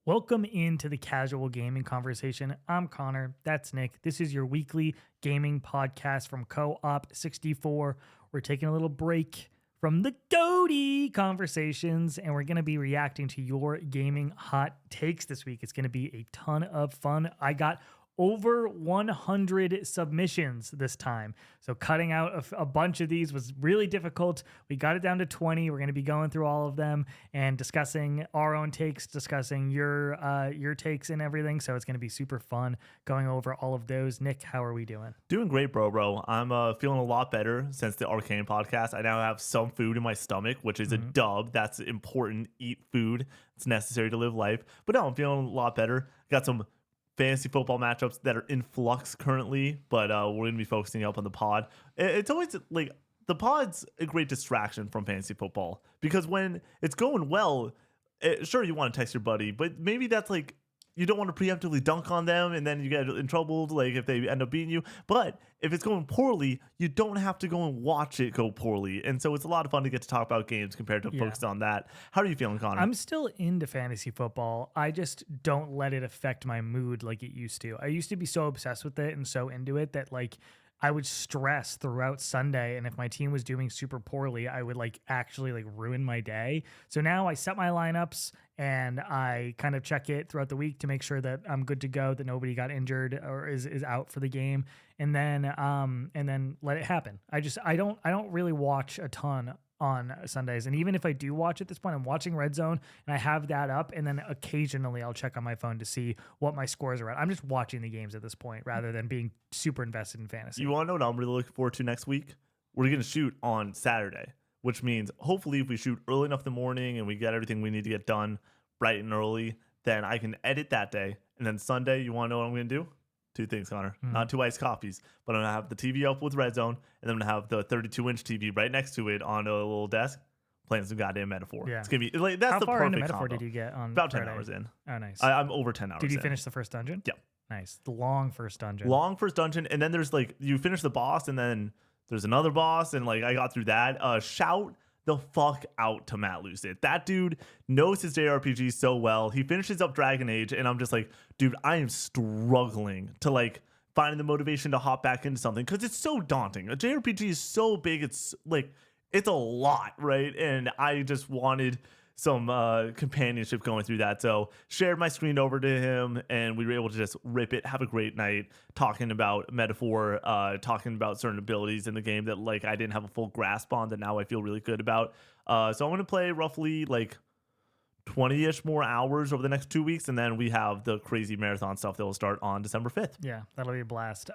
Welcome into the Casual Gaming Conversation. I'm Connor. That's Nick. This is your weekly gaming podcast from Co-op 64. We're taking a little break from the GOATY conversations, and we're going to be reacting to your gaming hot takes this week. It's going to be a ton of fun. I got over 100 submissions this time. So cutting out a bunch of these was really difficult. We got it down to 20. We're going to be going through all of them and discussing our own takes, discussing your takes and everything. So it's going to be super fun going over all of those. Nick, how are we doing? Doing great, bro. I'm feeling a lot better since the Arcane podcast. I now have some food in my stomach, which is a dub. That's important. Eat food. It's necessary to live life. But no, I'm feeling a lot better. Got some fantasy football matchups that are in flux currently, but we're going to be focusing up on the pod. It's always like the pod's a great distraction from fantasy football because when it's going well, sure, you want to text your buddy, but maybe that's like you don't want to preemptively dunk on them and then you get in trouble like if they end up beating you. But if it's going poorly, you don't have to go and watch it go poorly. And so it's a lot of fun to get to talk about games compared to focus on that. How are you feeling, Connor? I'm still into fantasy football. I just don't let it affect my mood like it used to. I used to be so obsessed with it and so into it that like I would stress throughout Sunday, and if my team was doing super poorly, I would like actually like ruin my day. So now I set my lineups and I kind of check it throughout the week to make sure that I'm good to go, that nobody got injured or is out for the game, and then let it happen. I don't really watch a ton on Sundays. And even if I do watch at this point, I'm watching Red Zone and I have that up. And then occasionally I'll check on my phone to see what my scores are at. I'm just watching the games at this point rather than being super invested in fantasy. You want to know what I'm really looking forward to next week? We're going to shoot on Saturday, which means hopefully if we shoot early enough in the morning and we get everything we need to get done bright and early, then I can edit that day. And then Sunday, you want to know what I'm going to do? Two things, Connor. Not two iced coffees, but I'm going to have the TV up with Red Zone, and then I'm going to have the 32-inch TV right next to it on a little desk playing some goddamn Metaphor. Yeah. It's going to be like, that's How the far perfect into Metaphor combo. did you get on About 10 Friday? hours in. Oh, nice. I'm over 10 hours Did you in. finish the first dungeon? Yep. Nice. The long first dungeon. Long first dungeon, and then there's like, you finish the boss, and then there's another boss, and like I got through that. Shout the fuck out to Matt Lucid. That dude knows his JRPG so well. He finishes up Dragon Age, and I'm just like, dude, I am struggling to like finding the motivation to hop back into something because it's so daunting. A JRPG is so big, it's like it's a lot, right? And I just wanted some companionship going through that, so shared my screen over to him, and we were able to just rip it, have a great night talking about Metaphor, talking about certain abilities in the game that like I didn't have a full grasp on that now I feel really good about. So I'm gonna play roughly like 20-ish more hours over the next 2 weeks, and then we have the crazy marathon stuff that will start on December 5th. Yeah, that'll be a blast.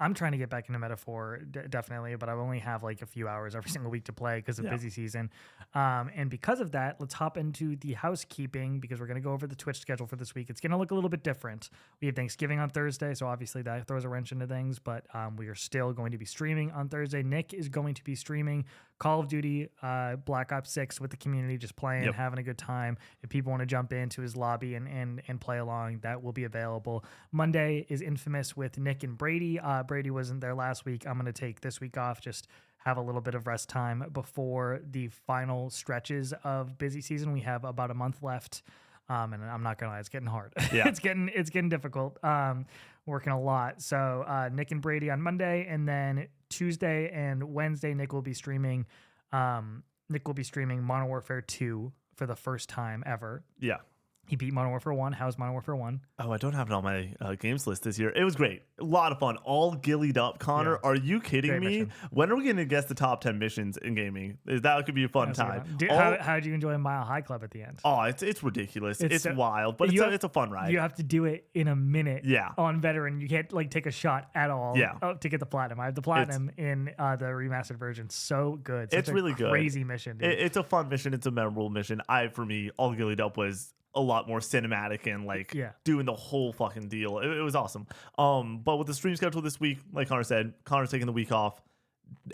I'm trying to get back into Metaphor, definitely, but I only have like a few hours every single week to play because of busy season. And because of that, let's hop into the housekeeping because we're going to go over the Twitch schedule for this week. It's going to look a little bit different. We have Thanksgiving on Thursday, so obviously that throws a wrench into things, but we are still going to be streaming on Thursday. Nick is going to be streaming Call of Duty Black Ops 6 with the community, just playing, having a good time. If people want to jump into his lobby and play along, that will be available. Monday is Infamous with Nick and Brady. Brady wasn't there last week. I'm going to take this week off, just have a little bit of rest time before the final stretches of busy season. We have about a month left. And I'm not gonna lie, it's getting hard. Yeah. it's getting difficult. Working a lot. So Nick and Brady on Monday, and then Tuesday and Wednesday, Nick will be streaming Modern Warfare 2 for the first time ever. Yeah. He beat Modern Warfare 1. How's Modern Warfare 1? Oh, I don't have it on my games list this year. It was great. A lot of fun. All gillied up, Connor. Yeah. Are you kidding Great me? mission. When are we going to guess the top 10 missions in gaming? That could be a fun time. How did you enjoy Mile High Club at the end? Oh, it's ridiculous. It's so- wild, but it's a fun ride. You have to do it in a minute. Yeah. On veteran, you can't like take a shot at all. Yeah. To get the platinum. I have the platinum in the remastered version. So good. It's really good. Crazy mission. Dude. It's a fun mission. It's a memorable mission. For me, all gillied up was a lot more cinematic and like doing the whole fucking deal. It was awesome. But with the stream schedule this week, like Connor said, Connor's taking the week off.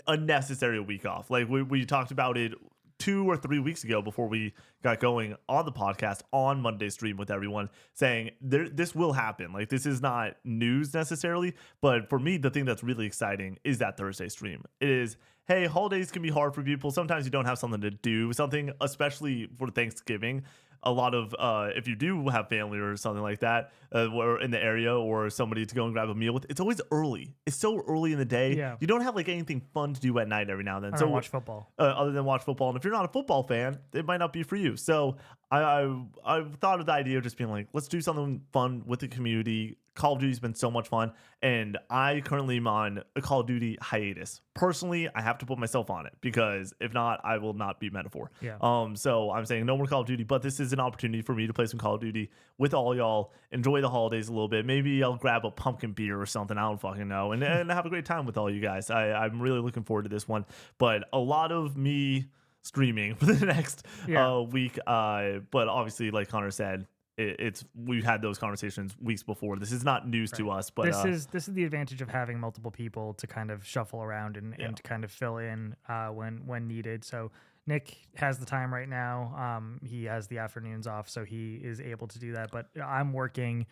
A necessary week off. Like we talked about it 2 or 3 weeks ago before we got going on the podcast on Monday stream with everyone saying this will happen. Like this is not news necessarily, but for me, the thing that's really exciting is that Thursday stream. It is, hey, holidays can be hard for people. Sometimes you don't have something to do, something, especially for Thanksgiving. a lot of if you do have family or something like that, or in the area, or somebody to go and grab a meal with, it's always early. It's so early in the day. Yeah. You don't have like anything fun to do at night every now and then. Or So watch football. other than watch football, and if you're not a football fan, it might not be for you. So I've thought of the idea of just being like, let's do something fun with the community. Call of Duty's been so much fun, and I currently am on a Call of Duty hiatus. Personally, I have to put myself on it, because if not, I will not be Metaphor. Yeah. So I'm saying no more Call of Duty, but this is an opportunity for me to play some Call of Duty with all y'all, enjoy the holidays a little bit. Maybe I'll grab a pumpkin beer or something, I don't fucking know, and have a great time with all you guys. I'm really looking forward to this one, but a lot of me streaming for the next week. But obviously, like Connor said, we've had those conversations weeks before. This is not news to us, but this is the advantage of having multiple people to kind of shuffle around and to kind of fill in when needed. So Nick has the time right now. He has the afternoons off, so he is able to do that. But I'm working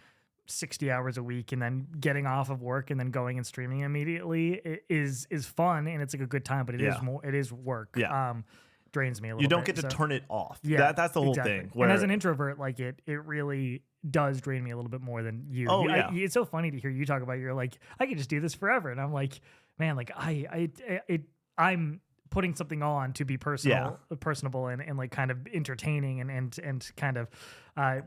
60 hours a week, and then getting off of work and then going and streaming immediately is fun, and it's like a good time. But it is work. Yeah. Drains me a little bit. You don't get to turn it off. Yeah, that's the whole thing. And as an introvert, like it really does drain me a little bit more than you. Oh, yeah. It's so funny to hear you talk about, you're like, I could just do this forever. And I'm like, man, like I'm putting something on to be personable and like kind of entertaining and kind of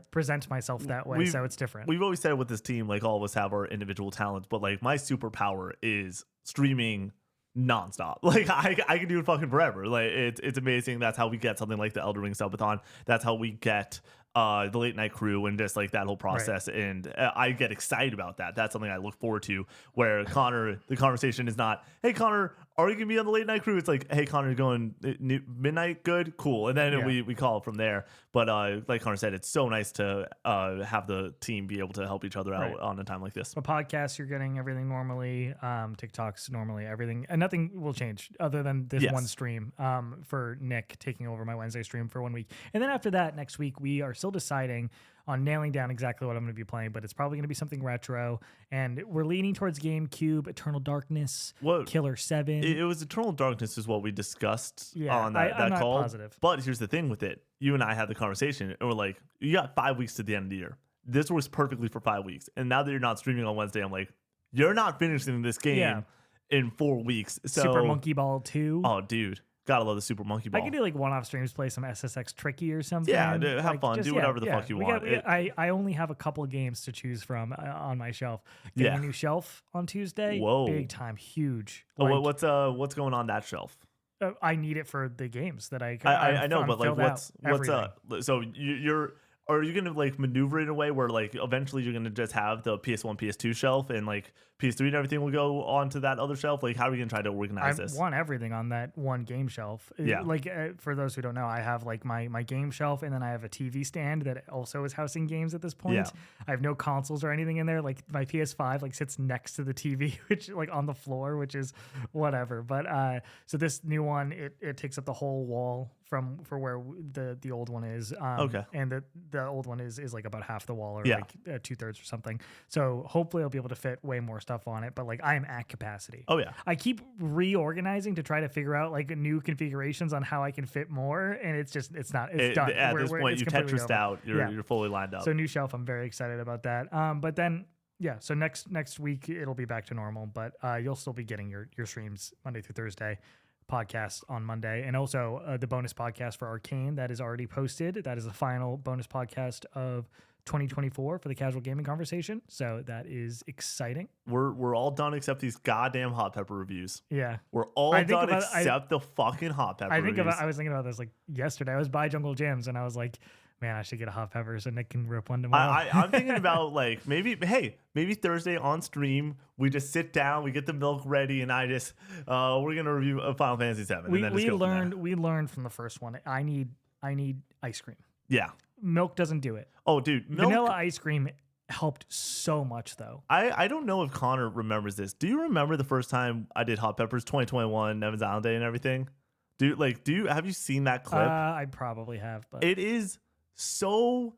present myself that way. So it's different. We've always said with this team, like all of us have our individual talents, but like my superpower is streaming nonstop. Like I can do it fucking forever. Like it's amazing. That's how we get something like the Elder Ring subathon. That's how we get the late night crew and just like that whole process. Right. And I get excited about that. That's something I look forward to. Where Connor, the conversation is not, hey Connor, are you gonna be on the late night crew? It's like, hey Connor, you're going midnight, good, cool. And then we call it from there. But like Connor said, it's so nice to have the team be able to help each other out on a time like this. A podcast, you're getting everything normally. TikToks normally, everything, and nothing will change other than this one stream for Nick taking over my Wednesday stream for 1 week. And then after that, next week, we are still deciding on nailing down exactly what I'm going to be playing, but it's probably going to be something retro, and we're leaning towards GameCube, Eternal Darkness, Killer 7. It was Eternal Darkness is what we discussed on that I'm not call. Positive. But here's the thing with it. You and I had the conversation, and we're like, you got 5 weeks to the end of the year. This works perfectly for 5 weeks. And now that you're not streaming on Wednesday, I'm like, you're not finishing this game in 4 weeks. So, Super Monkey Ball 2. Oh, dude. Gotta love the Super Monkey Ball. I could do like one-off streams, play some SSX Tricky or something. Yeah, have fun. Do whatever the fuck you want. I only have a couple of games to choose from on my shelf. Getting a new shelf on Tuesday. Whoa. Big time. Huge. Like, what's going on that shelf? I need it for the games that I know, but like what's so are you gonna like maneuver it in a way where like eventually you're gonna just have the PS1, PS2 shelf, and like PS3 and everything will go onto that other shelf? Like, how are we gonna try to organize this? I want everything on that one game shelf. Yeah. Like for those who don't know, I have like my game shelf, and then I have a TV stand that also is housing games at this point. Yeah. I have no consoles or anything in there. Like my PS5 like sits next to the TV, which like on the floor, which is whatever. But so this new one, it takes up the whole wall for where the old one is. Okay. And the old one is like about half the wall, or like 2/3 or something. So hopefully I'll be able to fit way more stuff on it. But like I am at capacity. Oh yeah. I keep reorganizing to try to figure out like new configurations on how I can fit more, and it's done. At this point, you Tetrised out. You're fully lined up. So new shelf, I'm very excited about that. But then so next week it'll be back to normal, but you'll still be getting your streams Monday through Thursday. Podcast on Monday, and also the bonus podcast for Arcane that is already posted. That is the final bonus podcast of 2024 for the Casual Gaming Conversation. So that is exciting. We're all done except these goddamn hot pepper reviews. Yeah, we're all done except the fucking hot pepper. I was thinking about this like yesterday. I was by Jungle Gyms and I was like, man, I should get a hot pepper so Nick can rip one tomorrow. I'm thinking about like maybe Thursday on stream we just sit down, we get the milk ready, and we're gonna review Final Fantasy VII. We learned from the first one. I need ice cream. Yeah, milk doesn't do it. Oh, dude, vanilla ice cream helped so much though. I don't know if Connor remembers this. Do you remember the first time I did hot peppers? 2021 Nevins Island Day and everything. Have you seen that clip? I probably have, but it is so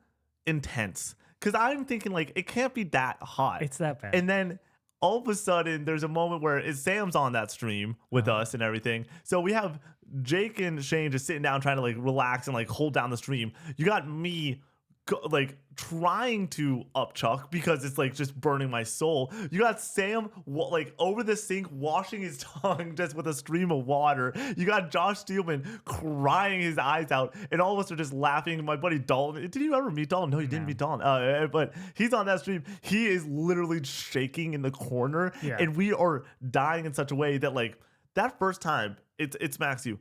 intense because I'm thinking like it can't be that hot. It's that bad. And then all of a sudden there's a moment where Sam's on that stream with us and everything. So we have Jake and Shane just sitting down trying to like relax and like hold down the stream. You got me like trying to up Chuck because it's like just burning my soul. You got Sam like over the sink washing his tongue just with a stream of water. You got Josh Steelman crying his eyes out, and all of us are just laughing. My buddy Dalton, did you ever meet Dalton? No, you didn't meet Dalton. But he's on that stream. He is literally shaking in the corner, and we are dying in such a way that like that first time it smacks you.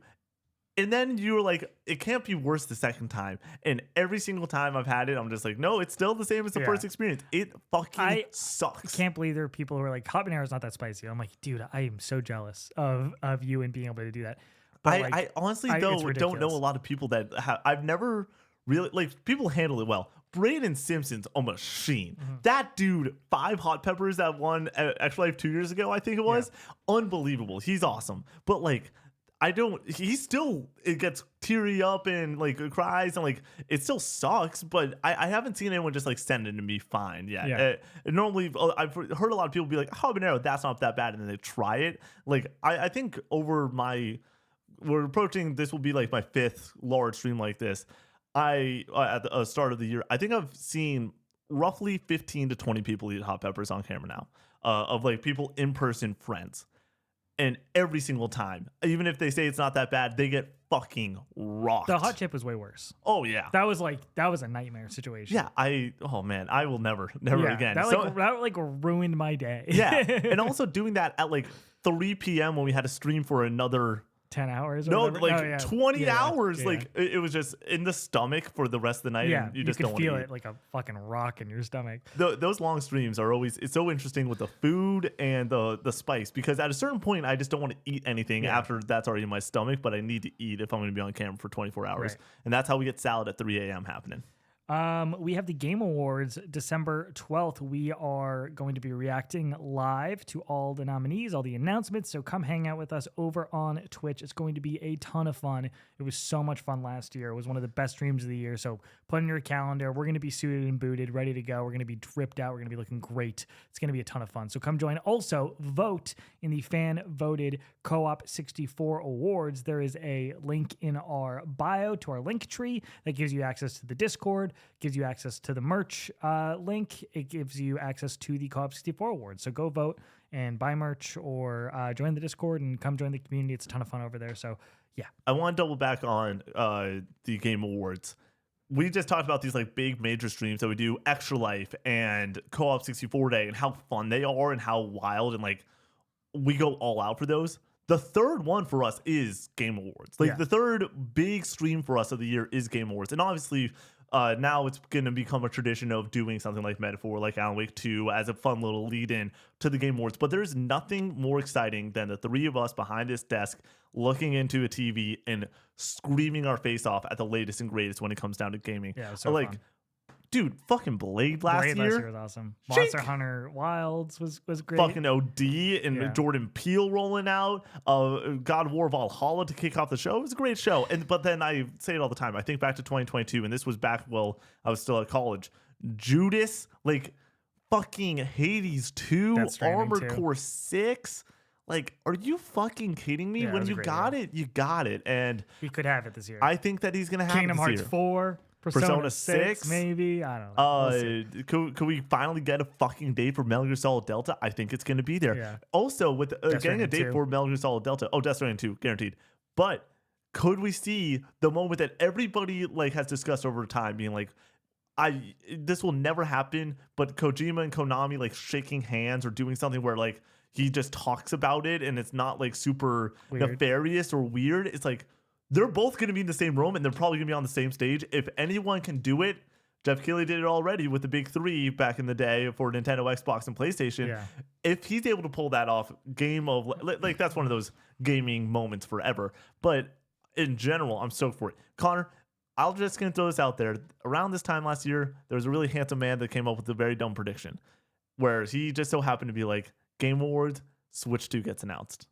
And then you were like, it can't be worse the second time. And every single time I've had it, I'm just like, no, it's still the same as the first experience. It fucking sucks. I can't believe there are people who are like, habanero is not that spicy. I'm like, dude, I am so jealous of you and being able to do that. But I honestly don't know a lot of people that I've never really, like, people handle it well. Braden Simpson's a machine. That dude, 5 hot peppers that won Extra Life 2 years ago, I think it was. Unbelievable. He's awesome. But like, it gets teary up and like cries and like it still sucks, but I haven't seen anyone just like send it to me fine yet. Normally I've heard a lot of people be like, habanero, that's not that bad, and then they try it. Like I think we're approaching, this will be like my 5th large stream like this. At the start of the year, I think I've seen roughly 15 to 20 people eat hot peppers on camera now, of like people in person, friends. And every single time, even if they say it's not that bad, they get fucking rocked. The hot chip was way worse. Oh yeah, that was a nightmare situation. Yeah, I will never again. That ruined my day. Yeah, and also doing that at like 3 p.m. when we had to stream for another 10 hours. No, like 20 hours. Like it was just in the stomach for the rest of the night. Yeah, and you just don't feel want to it like a fucking rock in your stomach. Those long streams are always, it's so interesting with the food and the spice, because at a certain point I just don't want to eat anything after that's already in my stomach, but I need to eat if I'm going to be on camera for 24 hours. Right. And that's how we get salad at 3 a.m. happening. We have the Game Awards December 12th. We are going to be reacting live to all the nominees, all the announcements. So come hang out with us over on Twitch. It's going to be a ton of fun. It was so much fun last year. It was one of the best streams of the year. So put in your calendar. We're going to be suited and booted, ready to go. We're going to be dripped out. We're going to be looking great. It's going to be a ton of fun. So come join. Also, vote in the fan-voted Co-op.64 Awards. There is a link in our bio to our link tree that gives you access to the Discord, gives you access to the merch link. It gives you access to the Co-op.64 Awards. So go vote and buy merch, or join the Discord and come join the community. It's a ton of fun over there. So yeah. I want to double back on the Game Awards. We just talked about these like big major streams that we do, Extra Life and Co-op.64 Day, and how fun they are and how wild, and like we go all out for those. The third one for us is Game Awards. Like the third big stream for us of the year is Game Awards. And obviously now it's going to become a tradition of doing something like Metaphor, like Alan Wake 2, as a fun little lead-in to the Game Awards. But there's nothing more exciting than the 3 of us behind this desk looking into a TV and screaming our face off at the latest and greatest when it comes down to gaming. Yeah, so like, fun. Dude, fucking Blade last year was awesome. Monster Hunter Wilds was great. Fucking OD and Jordan Peele rolling out. God of War Valhalla to kick off the show. It was a great show. But then I say it all the time. I think back to 2022, and this was back while I was still at college. Judas, like fucking Hades 2, Armored Core 6. Like, are you fucking kidding me? When you got it, you got it. And he could have it this year. I think that he's going to have Kingdom it this Hearts year. 4. Persona 6, maybe. I don't know. Could we finally get a fucking date for Metal Gear Solid Delta? I think it's going to be there. Yeah. Also, with getting a date for Metal Gear Solid Delta, Death Stranding 2, guaranteed. But could we see the moment that everybody like has discussed over time, being like, this will never happen, but Kojima and Konami like shaking hands or doing something where like he just talks about it and it's not like super nefarious or weird. It's like, they're both going to be in the same room, and they're probably going to be on the same stage. If anyone can do it, Jeff Keighley did it already with the big 3 back in the day for Nintendo, Xbox, and PlayStation. Yeah. If he's able to pull that off, like that's one of those gaming moments forever. But in general, I'm stoked for it. Connor, I'm just going to throw this out there. Around this time last year, there was a really handsome man that came up with a very dumb prediction, where he just so happened to be like, Game Awards, Switch 2 gets announced.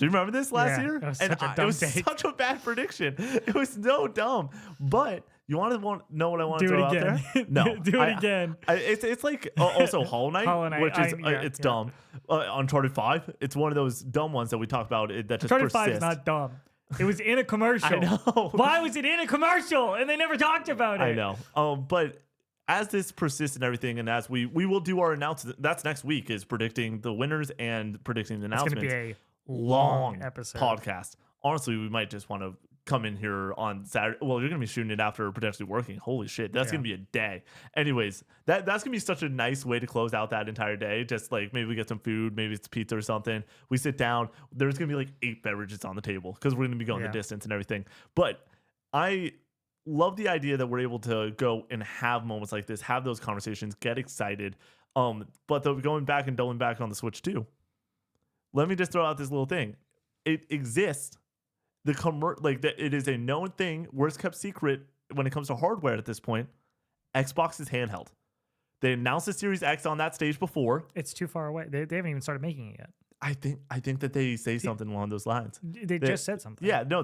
Do you remember this last Yeah, year? that was such a dumb it was take. such a bad prediction. It was so dumb. But you want to know what I want to Do throw it out again. there? No, Do it again. It's like also Hollow Knight, Hollow Knight, which is yeah. dumb. Uncharted 5, it's one of those dumb ones that we talked about that just Uncharted 5 is persist. not dumb. It was in a commercial. I know. Why was it in a commercial? And they never talked about it. I know. But as this persists and everything, and as we will do our announcement, that's next week, is predicting the winners and predicting the It's announcements. going to be a long episode. Podcast. Honestly, we might just want to come in here on Saturday. Well, you're gonna be shooting it after potentially working. Holy shit, that's gonna be a day. Anyways, that's gonna be such a nice way to close out that entire day. Just like maybe we get some food, maybe it's pizza or something. We sit down. There's gonna be like 8 beverages on the table because we're gonna be going the distance and everything. But I love the idea that we're able to go and have moments like this, have those conversations, get excited. But going back and doubling back on the Switch too. Let me just throw out this little thing. It exists. It is a known thing, worst kept secret when it comes to hardware at this point. Xbox is handheld. They announced the Series X on that stage before. It's too far away. They haven't even started making it yet. I think that they say something along those lines. They just said something. Yeah, no,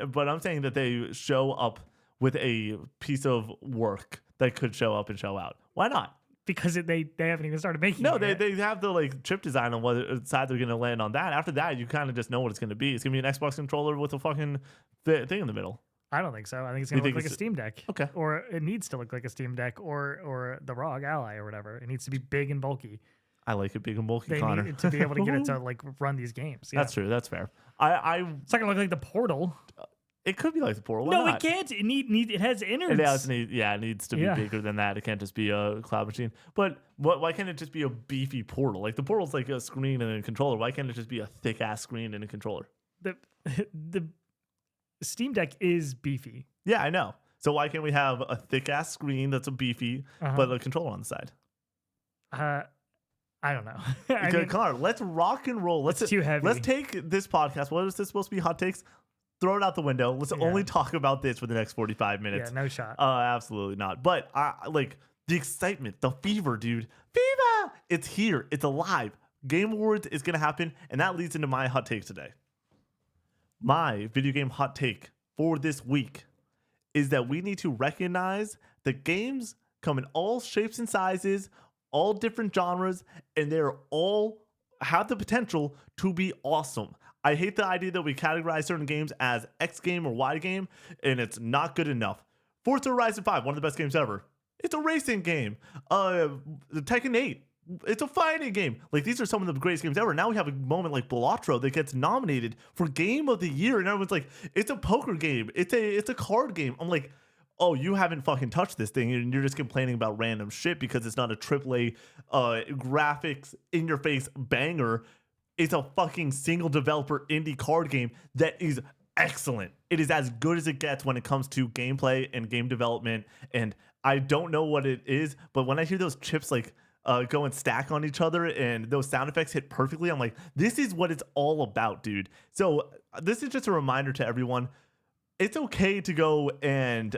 but I'm saying that they show up with a piece of work that could show up and show out. Why not? Because they haven't even started making No, it yet. they have the like chip design on what side they're going to land on that. After that, you kind of just know what it's going to be. It's going to be an Xbox controller with a fucking thing in the middle. I don't think so. I think it's going to look like a Steam Deck. Okay. Or it needs to look like a Steam Deck or the ROG Ally or whatever. It needs to be big and bulky. I like it big and bulky, They Connor. need to be able to get it to like run these games. Yeah. That's true. That's fair. It's not going to look like the Portal. It could be like the Portal. Why No, not? it can't. It has innards. It needs to be bigger than that. It can't just be a cloud machine. But why can't it just be a beefy Portal? Like the Portal's like a screen and a controller. Why can't it just be a thick ass screen and a controller? The Steam Deck is beefy. Yeah, I know. So why can't we have a thick ass screen that's a beefy, but a controller on the side? I don't know. Connor, let's rock and roll. It's too heavy. Let's take this podcast. What is this supposed to be? Hot takes? Throw it out the window. Let's only talk about this for the next 45 minutes. Yeah, no shot. Absolutely not. But like the excitement, the fever, dude. Fever! It's here. It's alive. Game Awards is going to happen. And that leads into my hot take today. My video game hot take for this week is that we need to recognize that games come in all shapes and sizes, all different genres, and they're all have the potential to be awesome. I hate the idea that we categorize certain games as X game or Y game, and it's not good enough. Forza Horizon 5, one of the best games ever. It's a racing game. Tekken 8, it's a fighting game. Like, these are some of the greatest games ever. Now we have a moment like Balatro that gets nominated for Game of the Year, and everyone's like, it's a poker game. It's a card game. I'm like, oh, you haven't fucking touched this thing, and you're just complaining about random shit because it's not a AAA graphics in your face banger. It's a fucking single developer indie card game that is excellent. It is as good as it gets when it comes to gameplay and game development. And I don't know what it is, but when I hear those chips like go and stack on each other and those sound effects hit perfectly, I'm like, this is what it's all about, dude. So this is just a reminder to everyone. It's okay to go and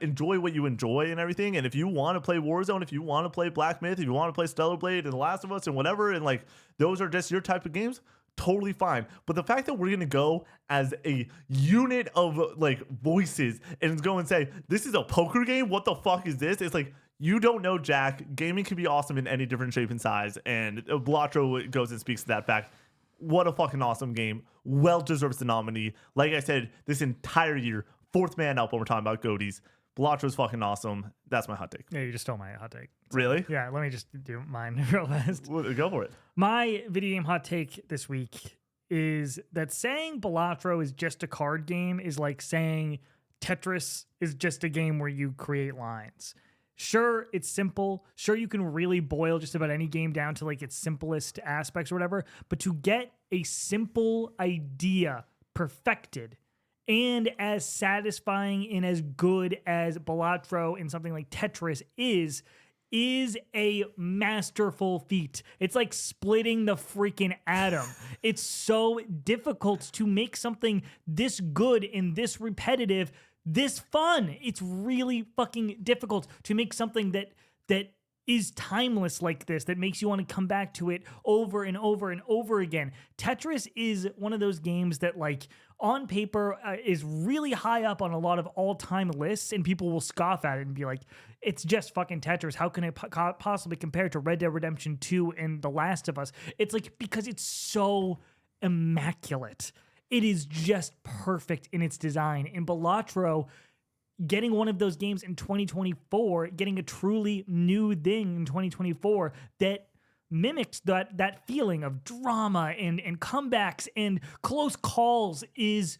enjoy what you enjoy and everything. And if you want to play Warzone, if you want to play Black Myth, if you want to play Stellar Blade and The Last of Us and whatever, and like those are just your type of games, totally fine. But the fact that we're going to go as a unit of like voices and go and say, this is a poker game, what the fuck is this? It's like, you don't know, Jack. Gaming can be awesome in any different shape and size. And Balatro goes and speaks to that fact. What a fucking awesome game. Well deserves the nominee. Like I said, this entire year, 4th man up when we're talking about GOTYs. Balatro's fucking awesome. That's my hot take. Yeah, you just stole my hot take. Really? Yeah, let me just do mine real fast. Go for it. My video game hot take this week is that saying Balatro is just a card game is like saying Tetris is just a game where you create lines. Sure, it's simple. Sure, you can really boil just about any game down to like its simplest aspects or whatever. But to get a simple idea perfected and as satisfying and as good as Balatro and something like Tetris is a masterful feat. It's like splitting the freaking atom. It's so difficult to make something this good and this repetitive this fun. It's really fucking difficult to make something that is timeless like this, that makes you want to come back to it over and over and over again. Tetris is one of those games that, like, on paper is really high up on a lot of all-time lists, and people will scoff at it and be like, it's just fucking Tetris. How can it possibly compare to Red Dead Redemption 2 and The Last of Us? It's like, because it's so immaculate. It is just perfect in its design. And Balatro, getting one of those games in 2024, getting a truly new thing in 2024 that mimics that feeling of drama and comebacks and close calls is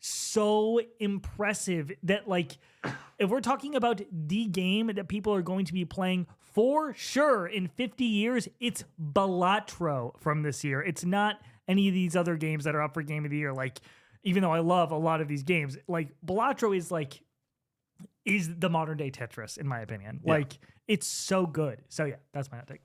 so impressive that, like, if we're talking about the game that people are going to be playing for sure in 50 years, it's Balatro from this year. It's not any of these other games that are up for Game of the Year. Like, even though I love a lot of these games, like, Balatro is the modern day Tetris, in my opinion. Yeah. Like, it's so good. So yeah, that's my hot take.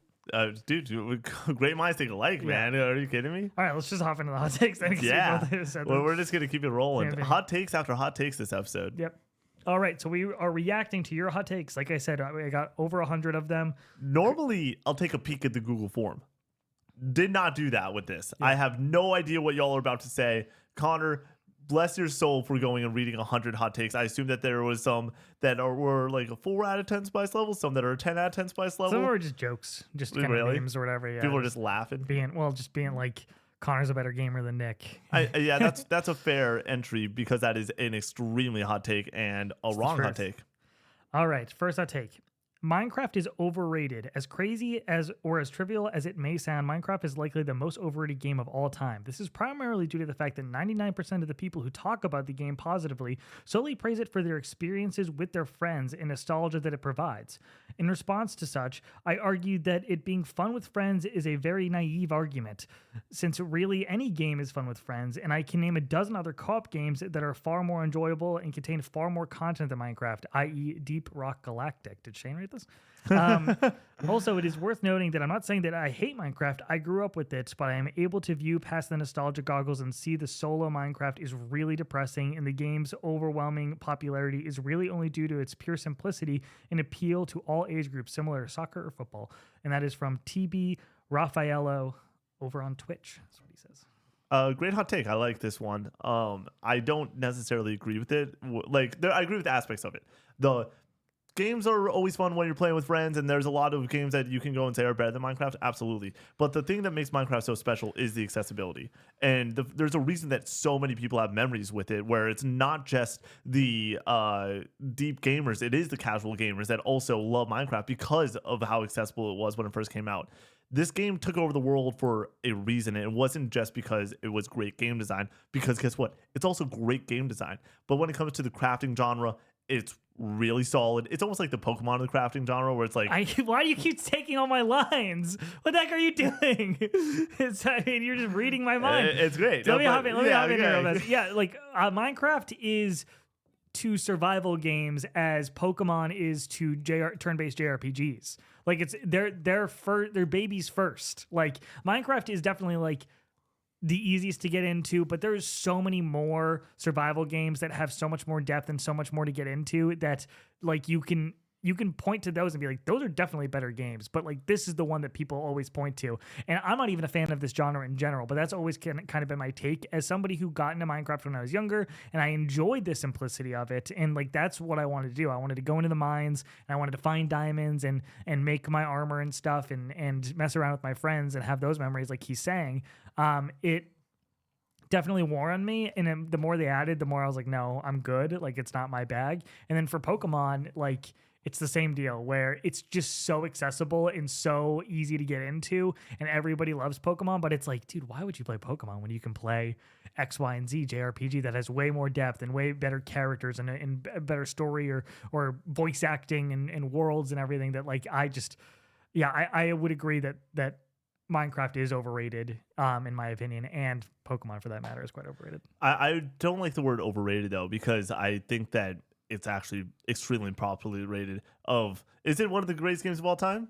Dude, great minds think alike, man. Are you kidding me? All right, let's just hop into the hot takes. Yeah. Well, we're just going to keep it rolling. Hot takes after hot takes this episode. Yep. All right, so we are reacting to your hot takes. Like I said, I got over 100 of them. Normally, I'll take a peek at the Google form. Did not do that with this. Yeah. I have no idea what y'all are about to say. Connor, bless your soul for going and reading 100 hot takes. I assume that there was some that were like a 4 out of 10 spice level, some that are a 10 out of 10 spice level. Some were just jokes, just kind of memes or whatever. Yeah, people are just laughing. Being like, Connor's a better gamer than Nick. Yeah, that's a fair entry, because that is an extremely hot take and a wrong hot take. All right, first hot take. Minecraft is overrated. As crazy as or as trivial as it may sound, Minecraft is likely the most overrated game of all time. This is primarily due to the fact that 99% of the people who talk about the game positively solely praise it for their experiences with their friends and nostalgia that it provides. In response to such, I argued that it being fun with friends is a very naive argument, since really any game is fun with friends, and I can name a dozen other co-op games that are far more enjoyable and contain far more content than Minecraft, i.e. Deep Rock Galactic. Did Shane read this? Also, it is worth noting that I'm not saying that I hate Minecraft. I grew up with it, but I am able to view past the nostalgia goggles and see the solo Minecraft is really depressing, and the game's overwhelming popularity is really only due to its pure simplicity and appeal to all age groups, similar to soccer or football. And that is from TB Raffaello over on Twitch. That's what he says. Great hot take. I like this one. I don't necessarily agree with it. I agree with aspects of it. The games are always fun when you're playing with friends, and there's a lot of games that you can go and say are better than Minecraft. Absolutely. But the thing that makes Minecraft so special is the accessibility. And there's a reason that so many people have memories with it, where it's not just the deep gamers. It is the casual gamers that also love Minecraft because of how accessible it was when it first came out. This game took over the world for a reason, and it wasn't just because it was great game design, because guess what? It's also great game design. But when it comes to the crafting genre, it's really solid. It's almost like the Pokemon of the crafting genre, where it's like, why do you keep taking all my lines? What the heck are you doing? You're just reading my mind. It's great. Let me hop in here real fast. Yeah, like Minecraft is to survival games as Pokemon is to turn-based JRPGs. Like, it's they're babies first. Like, Minecraft is definitely like the easiest to get into, but there's so many more survival games that have so much more depth and so much more to get into that, like, you can point to those and be like, those are definitely better games. But, like, this is the one that people always point to. And I'm not even a fan of this genre in general, but that's always kind of been my take as somebody who got into Minecraft when I was younger, and I enjoyed the simplicity of it. And, like, that's what I wanted to do. I wanted to go into the mines, and I wanted to find diamonds and make my armor and stuff and mess around with my friends and have those memories, like he's saying. It definitely wore on me, and then the more they added, the more I was like, no, I'm good. Like, it's not my bag. And then for Pokemon, like, it's the same deal, where it's just so accessible and so easy to get into, and everybody loves Pokemon. But it's like, dude, why would you play Pokemon when you can play X, Y, and Z JRPG that has way more depth and way better characters and better story or voice acting and worlds and everything that, like, I would agree that Minecraft is overrated, in my opinion, and Pokemon, for that matter, is quite overrated. I don't like the word overrated, though, because I think that it's actually extremely properly rated. Is it one of the greatest games of all time?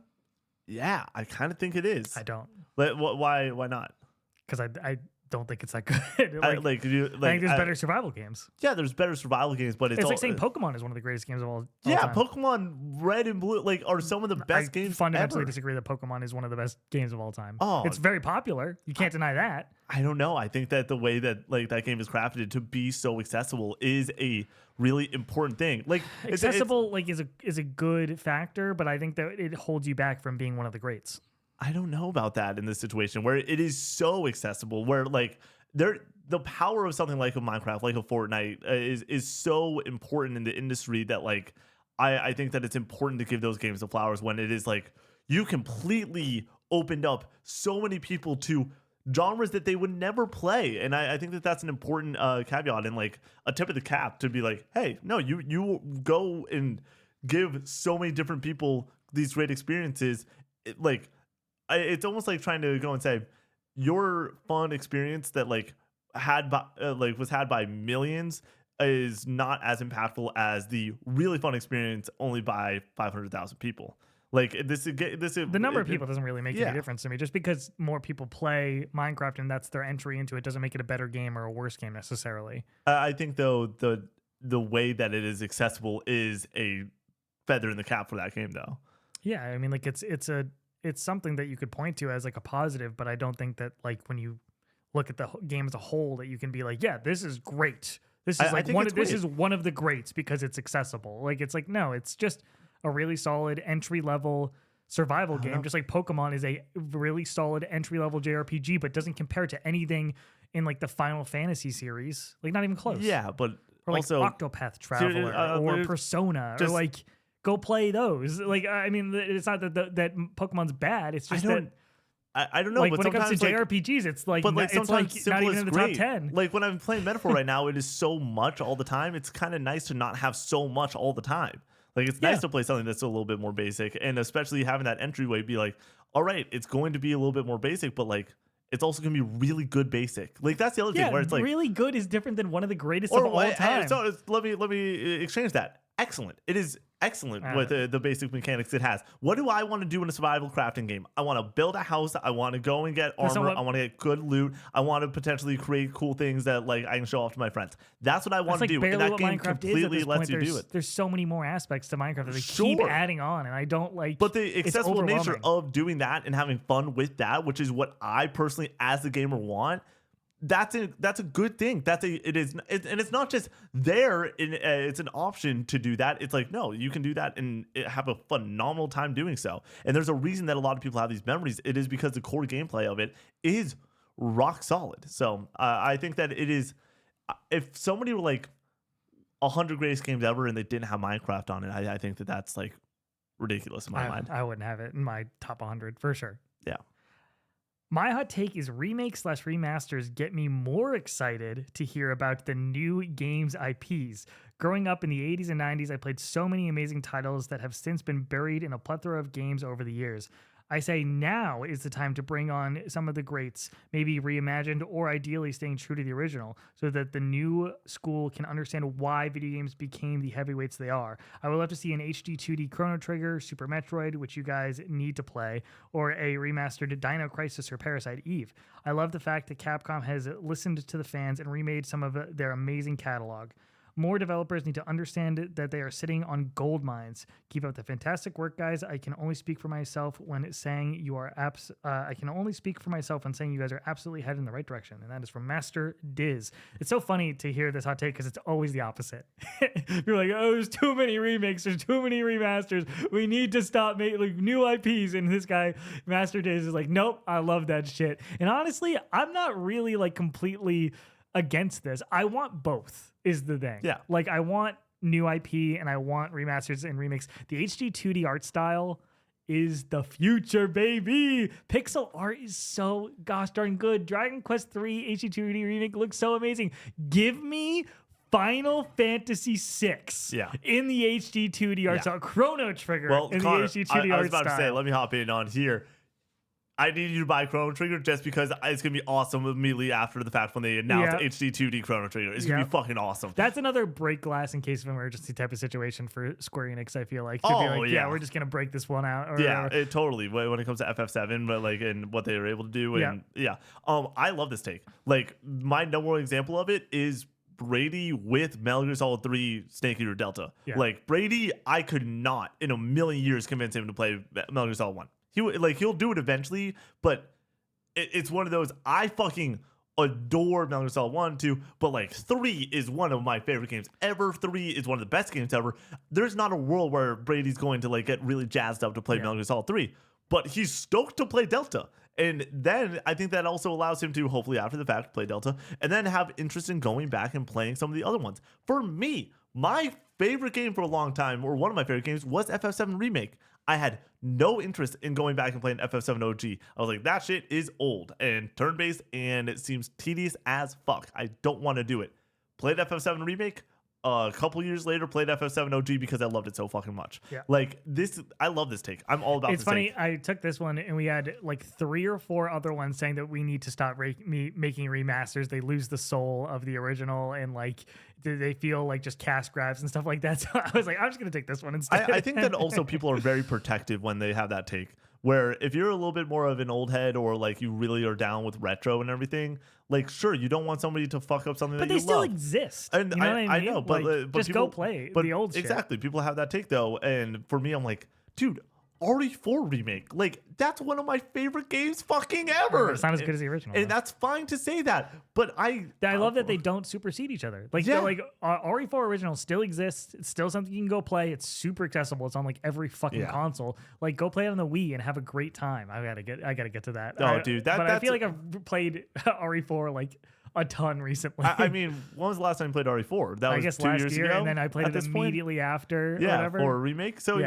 Yeah, I kind of think it is. I don't. Why not? Because don't think it's that good. I, like, you, I think there's better survival games. Yeah, there's better survival games, but It's like saying Pokemon is one of the greatest games of all yeah, time. Pokemon Red and Blue like are some of the best games fundamentally ever. disagree that Pokemon is one of the best games of all time. Oh, it's very popular. You can't deny that. I don't know. I think that the way that like that game is crafted to be so accessible is a really important thing. Like accessible like is a good factor, but I think that it holds you back from being one of the greats. I don't know about that in this situation where it is so accessible, where like the power of something like a Minecraft, like a Fortnite, is so important in the industry that like I think that it's important to give those games the flowers when it is like you completely opened up so many people to genres that they would never play. And I think that that's an important caveat and like a tip of the cap to be like, hey, no, you go and give so many different people these great experiences. It's almost like trying to go and say your fun experience that like was had by millions is not as impactful as the really fun experience only by 500,000 people. Like the number of people doesn't really make any difference to me. Just because more people play Minecraft and that's their entry into it doesn't make it a better game or a worse game necessarily. I think though the way that it is accessible is a feather in the cap for that game though. Yeah, I mean like it's something that you could point to as like a positive, but I don't think that like when you look at the game as a whole that you can be like, yeah, this is great. This is this is one of the greats because it's accessible. Like it's like, no, it's just a really solid entry level survival game. Just like Pokemon is a really solid entry level JRPG, but doesn't compare to anything in like the Final Fantasy series. Like not even close. Yeah, but or like also Octopath Traveler or Persona or like go play those. Like I mean, it's not that Pokemon's bad. It's just I don't know. Like but when it comes to like, JRPGs, it's like, but like it's like not even in the top 10. Like when I'm playing Metaphor right now, it is so much all the time. It's kind of nice to not have so much all the time. Like it's nice to play something that's a little bit more basic, and especially having that entryway be like, all right, it's going to be a little bit more basic, but like it's also going to be really good basic. Like that's the other thing where it's like really good is different than one of the greatest of all time. So let me exchange that. Excellent. It is excellent with the basic mechanics it has. What do I want to do in a survival crafting game? I want to build a house. I want to go and get armor. I want to get good loot. I want to potentially create cool things that like I can show off to my friends. That's what I want to do. And that game completely lets you do it. There's so many more aspects to Minecraft that they keep adding on, and I don't like. But the accessible nature of doing that and having fun with that, which is what I personally, as the gamer, want. That's a good thing. And it's not just there. It's an option to do that. It's like, no, you can do that and have a phenomenal time doing so. And there's a reason that a lot of people have these memories. It is because the core gameplay of it is rock solid. So I think that it is. If somebody were like 100 greatest games ever and they didn't have Minecraft on it, I think that that's like ridiculous in my mind. I wouldn't have it in my top 100 for sure. Yeah. My hot take is remakes/remasters get me more excited to hear about the new games IPs. Growing up in the 80s and 90s, I played so many amazing titles that have since been buried in a plethora of games over the years. I say now is the time to bring on some of the greats, maybe reimagined or ideally staying true to the original, so that the new school can understand why video games became the heavyweights they are. I would love to see an HD 2D Chrono Trigger, Super Metroid, which you guys need to play, or a remastered Dino Crisis or Parasite Eve. I love the fact that Capcom has listened to the fans and remade some of their amazing catalog. More developers need to understand that they are sitting on gold mines. Keep up the fantastic work, guys. I can only speak for myself when saying you are I can only speak for myself when saying you guys are absolutely headed in the right direction. And that is from Master Diz. It's so funny to hear this hot take because it's always the opposite. You're like, oh, there's too many remakes, there's too many remasters. We need to stop making like new IPs. And this guy, Master Diz, is like, nope, I love that shit. And honestly, I'm not really like completely against this. I want both is the thing. Yeah. Like I want new IP and I want remasters and remakes. The HD 2D art style is the future, baby. Pixel art is so gosh darn good. Dragon Quest 3 HD 2D remake looks so amazing. Give me Final Fantasy VI in the HD 2D art style. Chrono Trigger in Connor, the HD 2D art style. I was about to say, let me hop in on here. I need you to buy Chrono Trigger just because it's gonna be awesome immediately after the fact when they announced HD 2D Chrono Trigger. It's gonna be fucking awesome. That's another break glass in case of emergency type of situation for Square Enix. I feel like to be like, yeah, we're just gonna break this one out. Or it totally when it comes to FF7, but like and what they were able to do. And I love this take. Like my number one example of it is Brady with Metal Gear Solid 3 Snake Eater Delta. Like Brady, I could not in a million years convince him to play Metal Gear Solid 1. He'll do it eventually, but it's one of those I fucking adore Metal Gear Solid 1, 2, but like 3 is one of my favorite games ever. 3 is one of the best games ever. There's not a world where Brady's going to like get really jazzed up to play Metal Gear Solid 3, but he's stoked to play Delta. And then I think that also allows him to, hopefully after the fact, play Delta and then have interest in going back and playing some of the other ones. For me, my favorite game for a long time, or one of my favorite games, was FF7 Remake. I had no interest in going back and playing FF7 OG. I was like, that shit is old and turn-based, and it seems tedious as fuck. I don't want to do it. Played FF7 Remake. A couple years later, played FF7 OG because I loved it so fucking much. Like this, I love this take. I'm all about this. It's funny. I took this one and we had like 3 or 4 other ones saying that we need to stop making remasters. They lose the soul of the original and like they feel like just cash grabs and stuff like that. So I was like, I'm just gonna take this one instead. I think that also people are very protective when they have that take. Where if you're a little bit more of an old head or like you really are down with retro and everything, like sure you don't want somebody to fuck up something that you love. But they still exist. And you know what I mean? I know, but, like, but just people, go play but the old shit. Exactly. People have that take though, and for me, I'm like, dude, RE4 remake, like that's one of my favorite games fucking ever. It's not as good as the original, and that's fine to say that. But I love that they don't supersede each other. Like RE4 original still exists. It's still something you can go play. It's super accessible. It's on like every fucking console. Like go play it on the Wii and have a great time. I gotta get to that. Dude, I feel like I've played RE4 like a ton recently. I mean, when was the last time you played RE4? That was I guess 2 last year year, ago, and then I played it immediately after. Or whatever. For a remake. So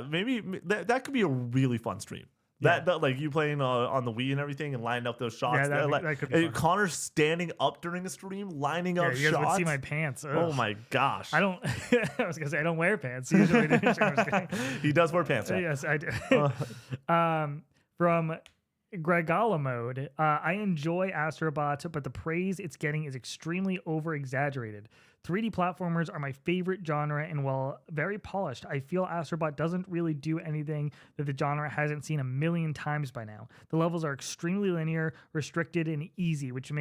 maybe that could be a really fun stream. That like you playing on the Wii and everything and lining up those shots. That could be fun. Connor standing up during a stream, lining up you guys shots. would see my pants. Ugh. Oh my gosh! I don't. I was gonna say I don't wear pants usually. He does wear pants. Right? Yes, I do. From Gregala mode, I enjoy Astrobot, but the praise it's getting is extremely over-exaggerated. 3D platformers are my favorite genre, and while very polished, I feel Astrobot doesn't really do anything that the genre hasn't seen a million times by now. The levels are extremely linear, restricted, and easy, which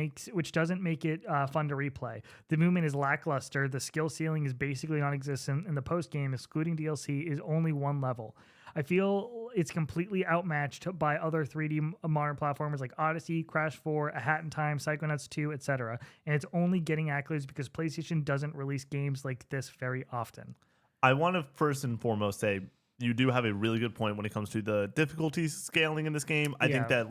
doesn't make it fun to replay. The movement is lackluster, the skill ceiling is basically non-existent, and the post-game, excluding DLC, is only one level. I feel it's completely outmatched by other 3D modern platformers like Odyssey, Crash 4, A Hat in Time, Psychonauts 2, etc. And it's only getting accolades because PlayStation doesn't release games like this very often. I want to first and foremost say you do have a really good point when it comes to the difficulty scaling in this game. I think that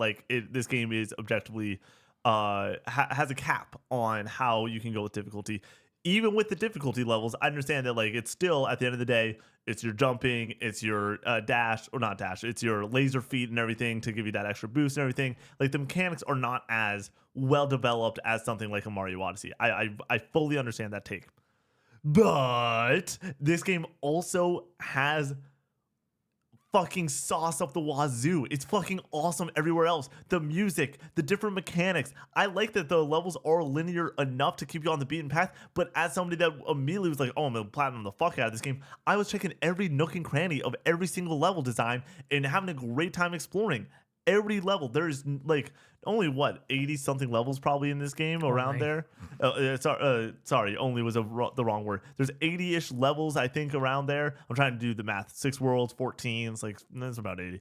this game is objectively has a cap on how you can go with difficulty. Even with the difficulty levels, I understand that like it's still at the end of the day, it's your jumping, it's your dash or not dash, it's your laser feet and everything to give you that extra boost and everything. Like the mechanics are not as well developed as something like a Mario Odyssey. I fully understand that take, but this game also has fucking sauce up the wazoo. It's fucking awesome everywhere else. The music, the different mechanics. I like that the levels are linear enough to keep you on the beaten path, but as somebody that immediately was like, oh, I'm gonna platinum the fuck out of this game, I was checking every nook and cranny of every single level design and having a great time exploring every level. There's like only 80 something levels probably in this game around there. Sorry, only was the wrong word. There's 80-ish levels I think around there. I'm trying to do the math. 6 worlds, 14. It's like that's about 80.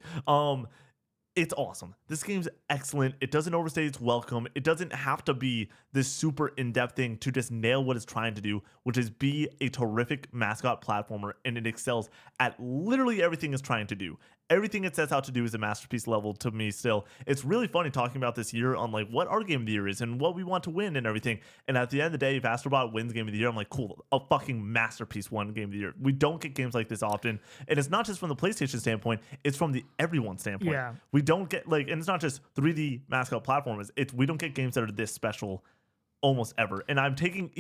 It's awesome. This game's excellent. It doesn't overstay its welcome. It doesn't have to be this super in-depth thing to just nail what it's trying to do, which is be a terrific mascot platformer, and it excels at literally everything it's trying to do. Everything it sets out to do is a masterpiece level to me still. It's really funny talking about this year on like what our game of the year is and what we want to win and everything. And at the end of the day, if Astrobot wins game of the year, I'm like, cool, a fucking masterpiece won game of the year. We don't get games like this often. And it's not just from the PlayStation standpoint, it's from the everyone standpoint. Yeah. We don't get and it's not just 3D mascot platformers. We don't get games that are this special almost ever. And I'm taking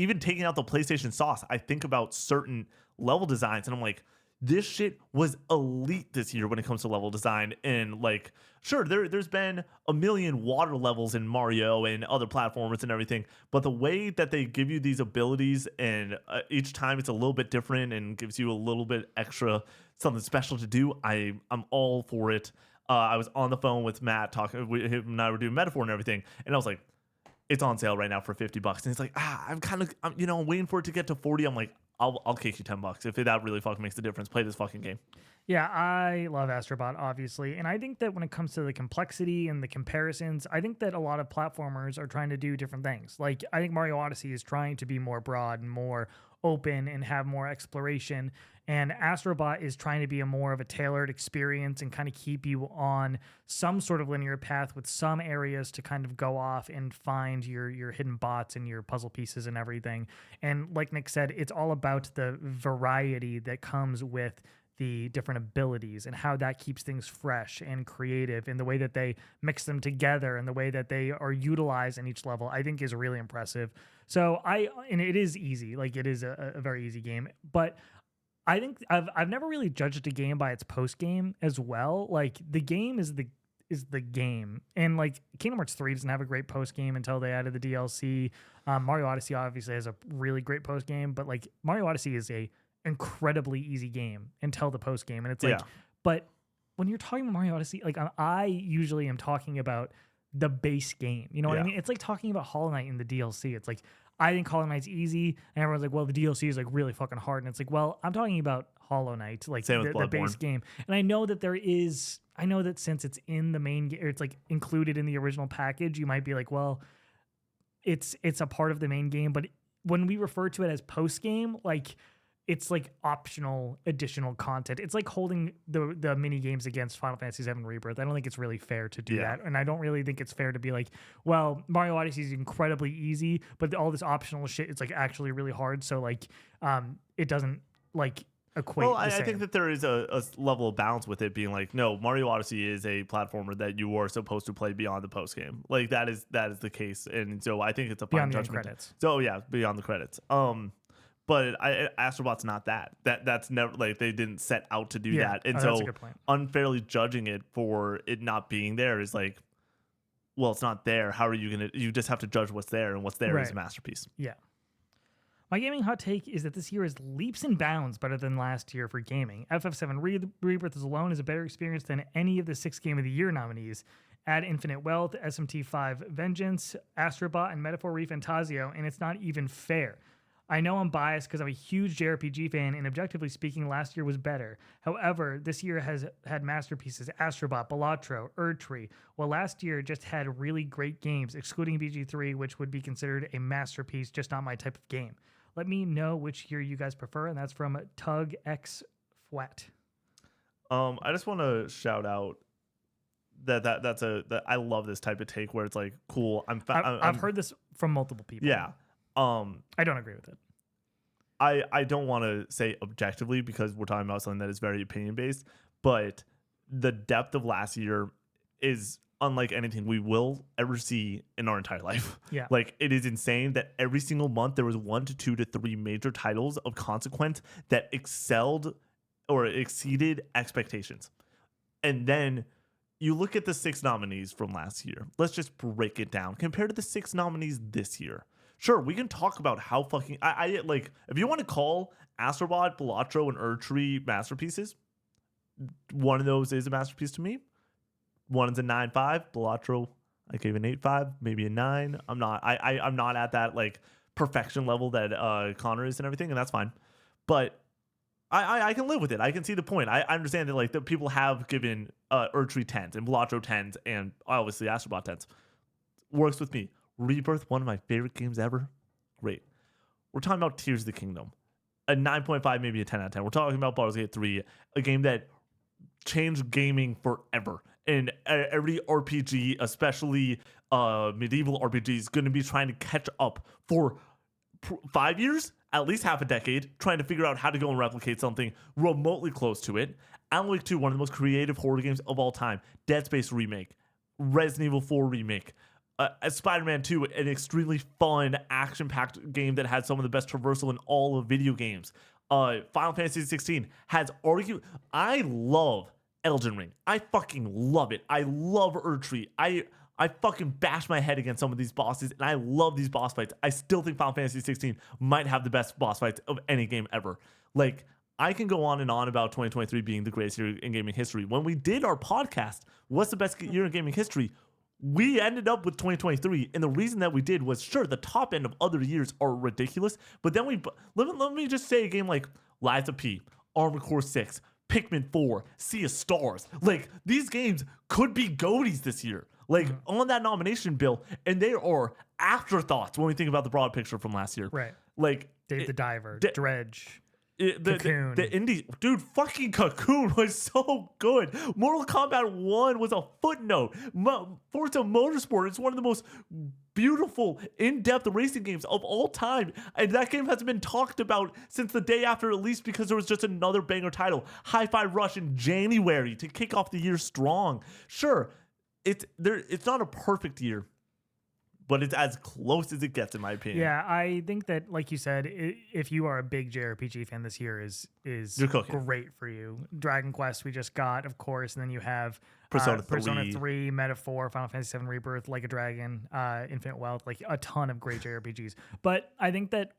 out the PlayStation sauce. I think about certain level designs and I'm like, This shit was elite this year when it comes to level design. And like, sure, there's been a million water levels in Mario and other platformers and everything, but the way that they give you these abilities and each time it's a little bit different and gives you a little bit extra something special to do, I'm all for it. I was on the phone with Matt talking, him and I were doing metaphor and everything, and I was like, it's on sale right now for $50. And he's like, I'm waiting for it to get to 40. I'm like, I'll kick you $10 if that really fucking makes a difference. Play this fucking game. Yeah, I love Astrobot, obviously. And I think that when it comes to the complexity and the comparisons, I think that a lot of platformers are trying to do different things. Like, I think Mario Odyssey is trying to be more broad and more open and have more exploration. And Astrobot is trying to be a more of a tailored experience and kind of keep you on some sort of linear path with some areas to kind of go off and find your hidden bots and your puzzle pieces and everything. And like Nick said, it's all about the variety that comes with the different abilities and how that keeps things fresh and creative, and the way that they mix them together and the way that they are utilized in each level, I think is really impressive. So and it is easy, like it is a very easy game, but I think I've never really judged a game by its post game as well. Like the game is the game, and like Kingdom Hearts 3 doesn't have a great post game until they added the DLC. Mario Odyssey obviously has a really great post game, but like Mario Odyssey is a incredibly easy game until the post game, and it's like, but when you're talking about Mario Odyssey, like I usually am talking about the base game. You know what I mean? It's like talking about Hollow Knight in the DLC. It's like, I think Hollow Knight's easy, and everyone's like, well, the DLC is like really fucking hard. And it's like, well, I'm talking about Hollow Knight, like the base game. And I know that since it's in the main game, or it's like included in the original package, you might be like, well, it's a part of the main game. But when we refer to it as post game, like, it's like optional additional content. It's like holding the mini games against Final Fantasy VII Rebirth. I don't think it's really fair to do that. And I don't really think it's fair to be like, well, Mario Odyssey is incredibly easy, but all this optional shit, it's like actually really hard. So like, it doesn't like equate. Well, I think that there is a level of balance with it being like, no, Mario Odyssey is a platformer that you are supposed to play beyond the post game. Like that is the case. And so I think it's a fine judgment. Credits. So yeah, beyond the credits. But Astrobot's not that. That's never, like, they didn't set out to do that. And so unfairly judging it for it not being there is like, well, it's not there. How are you going to, you just have to judge what's there, and what's there is a masterpiece. Yeah. My gaming hot take is that this year is leaps and bounds better than last year for gaming. FF7 Rebirth alone is a better experience than any of the 6 Game of the Year nominees. Add Infinite Wealth, SMT5 Vengeance, Astrobot, and Metaphor ReFantazio, and it's not even fair. I know I'm biased because I'm a huge JRPG fan, and objectively speaking, last year was better. However, this year has had masterpieces: Astrobot, Balatro, Erdtree, while last year just had really great games, excluding BG3, which would be considered a masterpiece, just not my type of game. Let me know which year you guys prefer, and that's from Tug X Fwat. I just want to shout out that I love this type of take where it's like, cool. I've heard this from multiple people. Yeah. I don't agree with it. I don't want to say objectively because we're talking about something that is very opinion based, but the depth of last year is unlike anything we will ever see in our entire life. Yeah. Like, it is insane that every single month there was 1 to 2 to 3 major titles of consequence that excelled or exceeded expectations. And then you look at the 6 nominees from last year. Let's just break it down compared to the 6 nominees this year. Sure, we can talk about how fucking I like, if you want to call Astrobot, Balatro, and Erdtree masterpieces, one of those is a masterpiece to me. One is a 9.5. Balatro, I gave an 8.5, maybe a 9. I'm not at that like perfection level that Connor is and everything, and that's fine. But I can live with it. I can see the point. I understand that like the people have given Erdtree 10s and Balatro 10s and obviously Astrobot 10s. Works with me. Rebirth, one of my favorite games ever. Great. We're talking about Tears of the Kingdom. A 9.5, maybe a 10 out of 10. We're talking about Baldur's Gate 3, a game that changed gaming forever. And every RPG, especially medieval RPG, is going to be trying to catch up for 5 years, at least half a decade, trying to figure out how to go and replicate something remotely close to it. Alan Wake 2, one of the most creative horror games of all time. Dead Space remake. Resident Evil 4 remake. Spider-Man 2, an extremely fun, action-packed game that had some of the best traversal in all of video games. Final Fantasy 16 has argued. I love Elden Ring. I fucking love it. I love Erdtree. I fucking bash my head against some of these bosses, and I love these boss fights. I still think Final Fantasy 16 might have the best boss fights of any game ever. Like, I can go on and on about 2023 being the greatest year in gaming history. When we did our podcast, what's the best year in gaming history? We ended up with 2023, and the reason that we did was, sure, the top end of other years are ridiculous, but then let me just say a game like Lies of P, Armored Core 6, Pikmin 4, Sea of Stars. Like, these games could be GOATys this year. Like, on that nomination bill, and they are afterthoughts when we think about the broad picture from last year. Right. Like, Dave the Diver, Dredge. The indie, dude, fucking Cocoon was so good. Mortal Kombat 1 was a footnote. Forza Motorsport is one of the most beautiful, in-depth racing games of all time. And that game hasn't been talked about since the day after release because there was just another banger title. Hi-Fi Rush in January to kick off the year strong. Sure, it's not a perfect year, but it's as close as it gets, in my opinion. Yeah, I think that, like you said, if you are a big JRPG fan, this year is great for you. Dragon Quest we just got, of course, and then you have Persona 3, Metaphor, Final Fantasy 7 Rebirth, Like a Dragon, Infinite Wealth, like a ton of great JRPGs. But I think that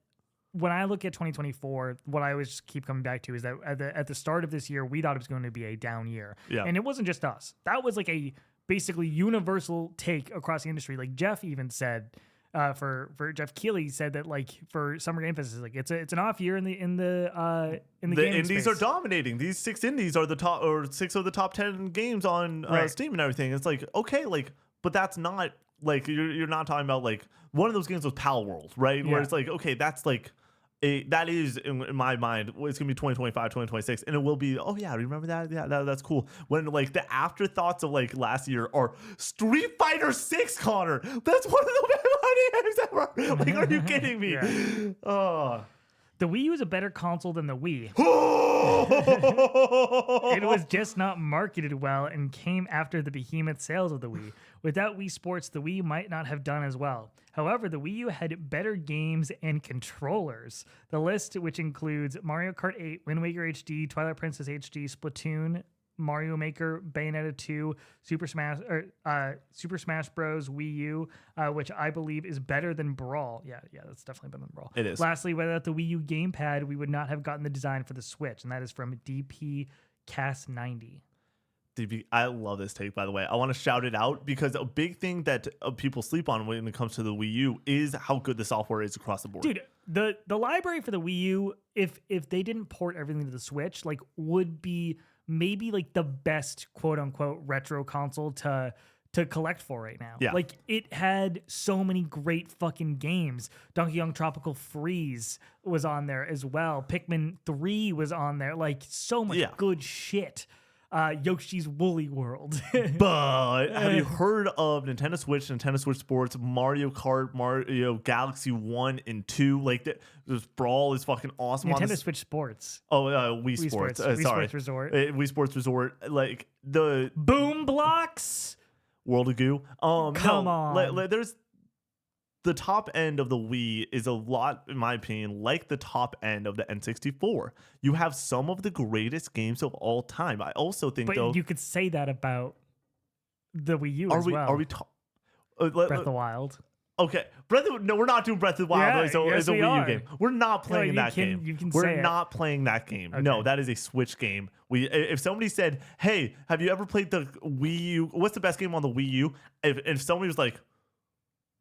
when I look at 2024, what I always keep coming back to is that at the start of this year, we thought it was going to be a down year. Yeah. And it wasn't just us. That was like a basically universal take across the industry. Like Jeff even said, for Jeff Keighley said that like for Summer Game Fest, like it's an off year in the indies space. are dominating. These 6 indies are the top, or 6 of the top 10 games on Steam and everything. It's like, okay, like, but that's not like you're not talking about like one of those games was Pal World, right? Yeah. Where it's like, okay, that's like that is in my mind it's gonna be 2025 2026 and it will be, oh yeah, remember that, yeah, that's cool. When like the afterthoughts of like last year are Street Fighter 6, Connor, that's one of the best games ever. Like, are you kidding me? Yeah. The Wii U is a better console than the Wii. It was just not marketed well and came after the behemoth sales of the Wii. Without Wii Sports, the Wii might not have done as well. However, the Wii U had better games and controllers. The list, which includes Mario Kart 8, Wind Waker HD, Twilight Princess HD, Splatoon, Mario Maker, Bayonetta 2, Super Smash Bros. Wii U, which I believe is better than Brawl. Yeah, that's definitely better than Brawl. It is. Lastly, without the Wii U gamepad, we would not have gotten the design for the Switch, and that is from DP Cast 90. I love this take, by the way. I want to shout it out because a big thing that people sleep on when it comes to the Wii U is how good the software is across the board. Dude, the library for the Wii U, if they didn't port everything to the Switch, like would be maybe like the best quote unquote retro console to collect for right now. Yeah. Like it had so many great fucking games. Donkey Kong Tropical Freeze was on there as well. Pikmin 3 was on there. Like so much good shit. Yoshi's Woolly World. But have you heard of Nintendo Switch, Nintendo Switch Sports, Mario Kart, Mario Galaxy 1 and 2? Like, this Brawl is fucking awesome. Nintendo Switch Sports. Oh, Wii Sports. Wii Sorry. Sports Resort. Wii Sports Resort. Like, the Boom Blocks. World of Goo. Come on. There's the top end of the Wii is a lot, in my opinion, like the top end of the N64. You have some of the greatest games of all time. I also think, but though, you could say that about the Wii U as well. Are we Breath of the Wild. Okay, no, we're not doing Breath of the Wild as a Wii U game. We're not playing that game. We're not playing that game. Okay. No, that is a Switch game. If somebody said, "Hey, have you ever played the Wii U? What's the best game on the Wii U?" If somebody was like,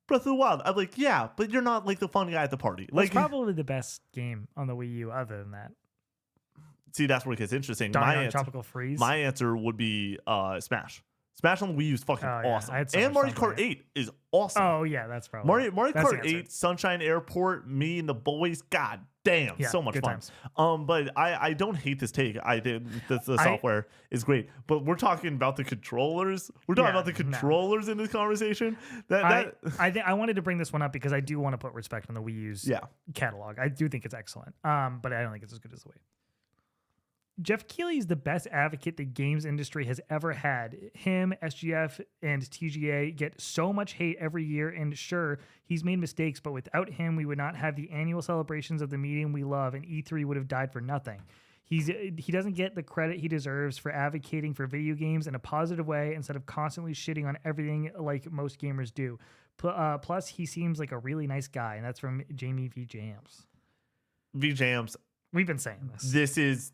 Breath of the Wild, I'm like, yeah, but you're not like the fun guy at the party. Like, it's probably the best game on the Wii U other than that. See, that's where it gets interesting. Tropical Freeze. My answer would be Smash. Smash on the Wii U is fucking awesome. And Mario Kart 8 is awesome. Oh, yeah, that's probably Mario Kart 8, Sunshine Airport, me and the boys, god damn, so much fun. Times. But I don't hate this take. I think the software is great. But we're talking about the controllers. We're talking about the controllers in this conversation. I wanted to bring this one up because I do want to put respect on the Wii U's catalog. I do think it's excellent. But I don't think it's as good as the Wii. Jeff Keighley is the best advocate the games industry has ever had. Him, SGF, and TGA get so much hate every year, and sure, he's made mistakes, but without him, we would not have the annual celebrations of the medium we love, and E3 would have died for nothing. He doesn't get the credit he deserves for advocating for video games in a positive way instead of constantly shitting on everything like most gamers do. Plus, he seems like a really nice guy, and that's from Jamie V. Jams. V. Jams. We've been saying this. This is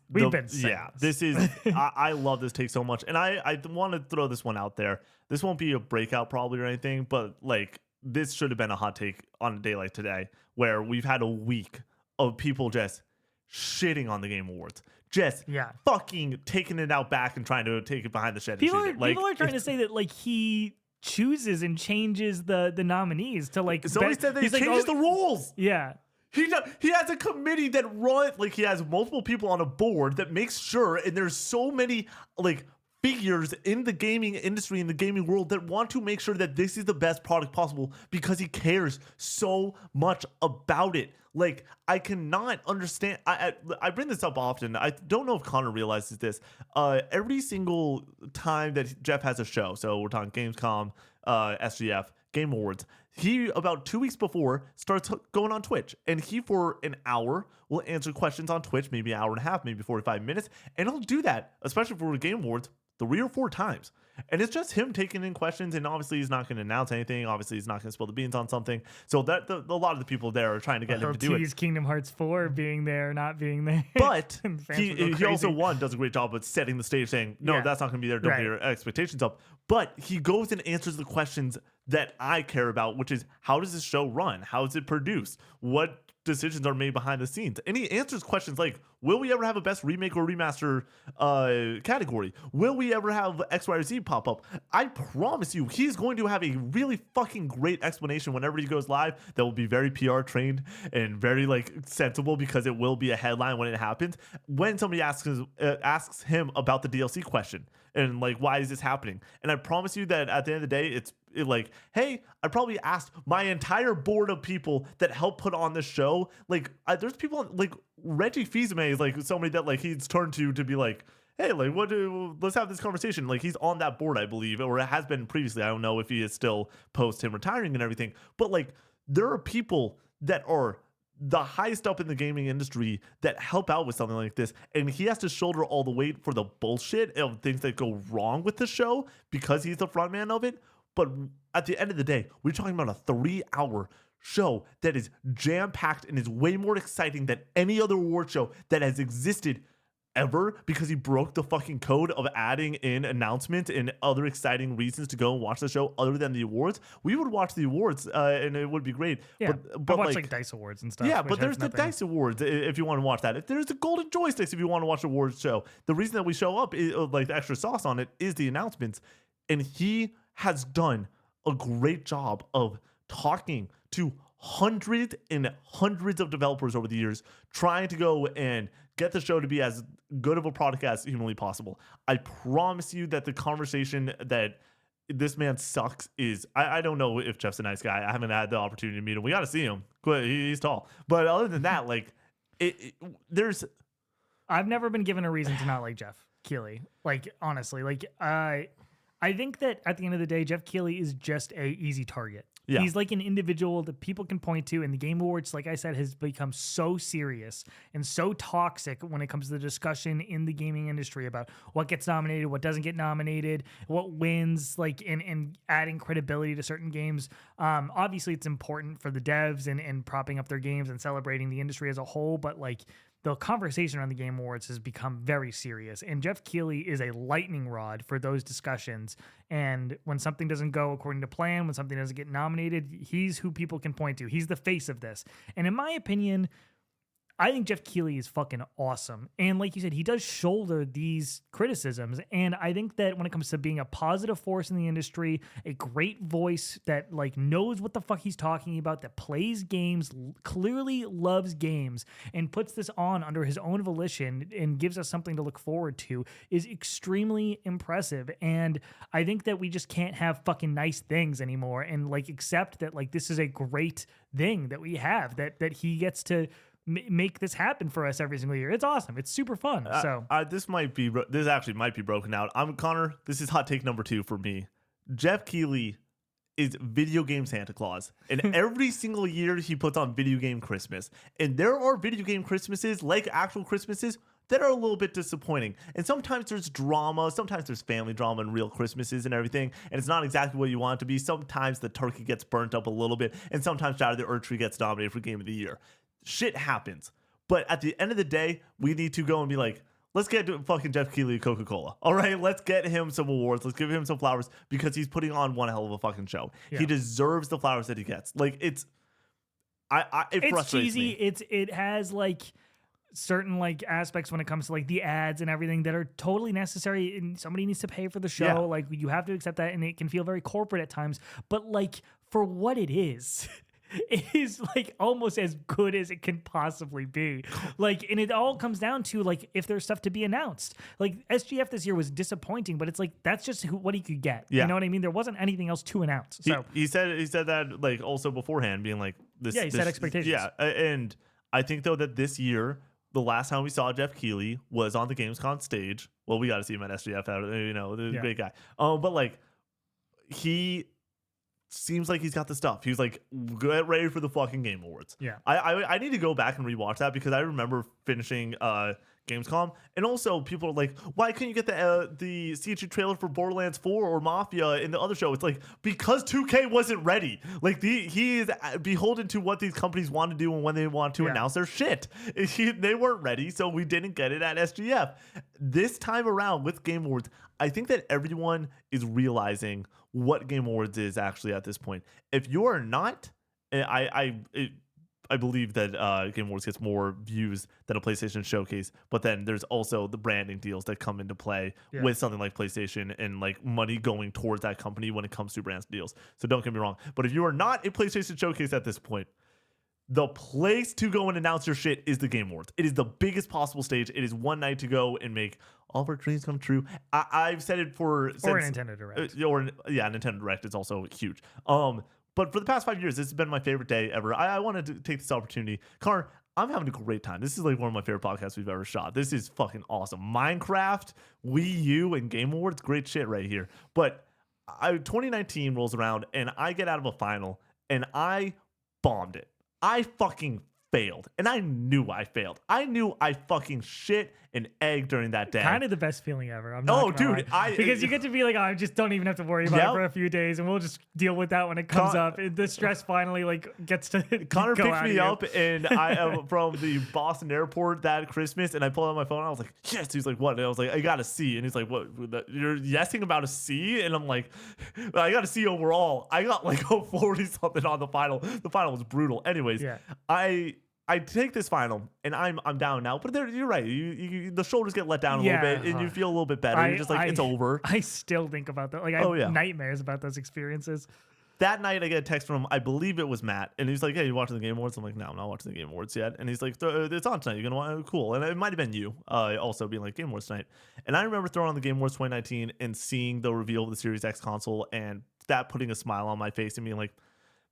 this is I love this take so much, and I want to throw this one out there. This won't be a breakout probably or anything, but like this should have been a hot take on a day like today, where we've had a week of people just shitting on the Game Awards, just fucking taking it out back and trying to take it behind the shed. People are trying to say that like he chooses and changes the nominees to like. Somebody said that he changes the rules. Yeah. He has a committee that runs, like he has multiple people on a board that makes sure, and there's so many like figures in the gaming industry, in the gaming world, that want to make sure that this is the best product possible because he cares so much about it. Like, I cannot understand. I bring this up often. I don't know if Connor realizes this. Every single time that Jeff has a show, so we're talking Gamescom, SGF, Game Awards, he about 2 weeks before starts going on Twitch, and he for an hour will answer questions on Twitch, maybe an hour and a half, maybe 45 minutes, and he'll do that, especially for Game Awards, 3 or 4 times. And it's just him taking in questions, and obviously he's not going to announce anything. Obviously he's not going to spill the beans on something. So that a lot of the people there are trying to get him to do it. Kingdom Hearts 4 being there, not being there. But he also does a great job of setting the stage, saying, no, that's not going to be there. Don't get your expectations up. But he goes and answers the questions that I care about, which is, how does this show run? How is it produced? What decisions are made behind the scenes? And he answers questions like, will we ever have a best remake or remaster category? Will we ever have X, Y, or Z pop up? I promise you, he's going to have a really fucking great explanation whenever he goes live that will be very PR trained and very like sensible, because it will be a headline when it happens. When somebody asks him about the DLC question and like, why is this happening? And I promise you that at the end of the day, it's like, hey, I probably asked my entire board of people that help put on this show. Like, there's people like Reggie Fils-Aimé is like somebody that like he's turned to be like, hey, like, let's have this conversation. Like, he's on that board, I believe, or it has been previously. I don't know if he is still post him retiring and everything, but like, there are people that are the highest up in the gaming industry that help out with something like this, and he has to shoulder all the weight for the bullshit of things that go wrong with the show because he's the front man of it. But at the end of the day, we're talking about a 3-hour show that is jam-packed and is way more exciting than any other award show that has existed ever, because he broke the fucking code of adding in announcements and other exciting reasons to go and watch the show other than the awards. We would watch the awards and it would be great. Yeah, but watch like Dice Awards and stuff. Yeah, but there's the Dice Awards if you want to watch that. If there's the Golden Joysticks if you want to watch the awards show. The reason that we show up, is, like the extra sauce on it, is the announcements. And he has done a great job of talking to hundreds and hundreds of developers over the years, trying to go and get the show to be as good of a product as humanly possible. I promise you that the conversation that this man sucks is, I don't know if Jeff's a nice guy. I haven't had the opportunity to meet him. We got to see him. He's tall. But other than that, like, there's... I've never been given a reason to not like Jeff Keighley. Like, honestly, like, I think that at the end of the day, Jeff Keighley is just a easy target. Yeah. He's like an individual that people can point to, and the Game Awards, like I said, has become so serious and so toxic when it comes to the discussion in the gaming industry about what gets nominated, what doesn't get nominated, what wins, like, and adding credibility to certain games. Obviously, it's important for the devs and propping up their games and celebrating the industry as a whole, but like, the conversation on the Game Awards has become very serious, and Jeff Keighley is a lightning rod for those discussions. And when something doesn't go according to plan, when something doesn't get nominated, he's who people can point to. He's the face of this. And in my opinion, I think Jeff Keighley is fucking awesome. And like you said, he does shoulder these criticisms. And I think that when it comes to being a positive force in the industry, a great voice that like knows what the fuck he's talking about, that plays games, clearly loves games, and puts this on under his own volition and gives us something to look forward to, is extremely impressive. And I think that we just can't have fucking nice things anymore and like accept that like this is a great thing that we have, that he gets to make this happen for us every single year. It's awesome. It's super fun. So this actually might be broken out. I'm Connor. This is hot take number 2 for me. Jeff Keighley is video game Santa Claus, and every single year he puts on video game Christmas. And there are video game Christmases, like actual Christmases, that are a little bit disappointing. And sometimes there's drama, sometimes there's family drama and real Christmases and everything, and it's not exactly what you want it to be. Sometimes the turkey gets burnt up a little bit, and sometimes Shadow of the Earth Tree gets nominated for Game of the Year. Shit happens. But at the end of the day, we need to go and be like, let's get fucking Jeff Keighley Coca-Cola. All right, let's get him some awards. Let's give him some flowers because he's putting on one hell of a fucking show. Yeah. He deserves the flowers that he gets. Like it frustrates cheesy. me. It has like certain like aspects when it comes to like the ads and everything that are totally necessary, and somebody needs to pay for the show. Yeah. Like you have to accept that, and it can feel very corporate at times. But like for what it is. It is like almost as good as it can possibly be. Like, and it all comes down to like if there's stuff to be announced. Like SGF this year was disappointing, but it's like that's just what he could get. Yeah. You know what I mean? There wasn't anything else to announce. So he said that like also beforehand, being like this. Yeah, he set expectations. Yeah, and I think though that this year, the last time we saw Jeff Keighley was on the Gamescom stage. Well, we got to see him at SGF. You know, the great guy. But like he seems like he's got the stuff. He's like, get ready for the fucking Game Awards. Yeah. I need to go back and rewatch that because I remember finishing Gamescom, and also people are like, why couldn't you get the CG trailer for Borderlands 4 or Mafia in the other show? It's like, because 2K wasn't ready. Like he is beholden to what these companies want to do and when they want to announce their shit. They weren't ready, so we didn't get it at SGF. This time around with Game Awards, I think that everyone is realizing what Game Awards is actually at this point. If you are not, I believe that Game Awards gets more views than a PlayStation Showcase, but then there's also the branding deals that come into play with something like PlayStation and like money going towards that company when it comes to brand deals. So don't get me wrong. But if you are not a PlayStation Showcase at this point, the place to go and announce your shit is the Game Awards. It is the biggest possible stage. It is one night to go and make all of our dreams come true. I've said it for or Nintendo Direct. Nintendo Direct is also huge. But for the past 5 years, this has been my favorite day ever. I wanted to take this opportunity. Connor, I'm having a great time. This is like one of my favorite podcasts we've ever shot. This is fucking awesome. Minecraft, Wii U, and Game Awards, great shit right here. But 2019 rolls around, and I get out of a final, and I bombed it. I fucking failed, and I knew I failed. I knew I fucking shit an egg during that day. Kind of the best feeling ever. I'm not gonna lie. Because you get to be like, I just don't even have to worry about it for a few days, and we'll just deal with that when it comes up. The stress finally like gets to Connor go picked me out up, and I am from the Boston airport that Christmas, and I pulled out my phone. And I was like, yes. He's like, what? And I was like, I got a C. And he's like, what? You're yesing about a C? And I'm like, I got a C overall. I got like a 40 something on the final. The final was brutal. Anyways, I take this final, and I'm down now. But you're right. The shoulders get let down a little bit, and you feel a little bit better. You're just like, it's over. I still think about that. Like, I have nightmares about those experiences. That night, I get a text from, I believe it was Matt, and he's like, hey, you watching the Game Awards? I'm like, no, I'm not watching the Game Awards yet. And he's like, it's on tonight. You're going to watch it? Cool. And it might have been you also being like, Game Awards tonight. And I remember throwing on the Game Awards 2019 and seeing the reveal of the Series X console, and that putting a smile on my face and being like,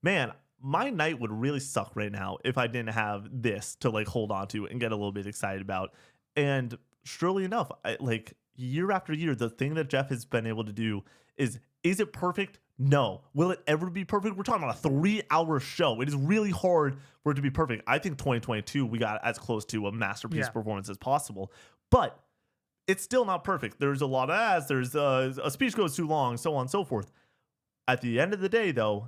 man, my night would really suck right now if I didn't have this to like hold on to and get a little bit excited about. And surely enough, like year after year, the thing that Jeff has been able to do is it perfect? No. Will it ever be perfect? We're talking about a 3-hour show. It is really hard for it to be perfect. I think 2022, we got as close to a masterpiece performance as possible, but it's still not perfect. There's a lot of ads. There's a speech goes too long, so on and so forth. At the end of the day, though,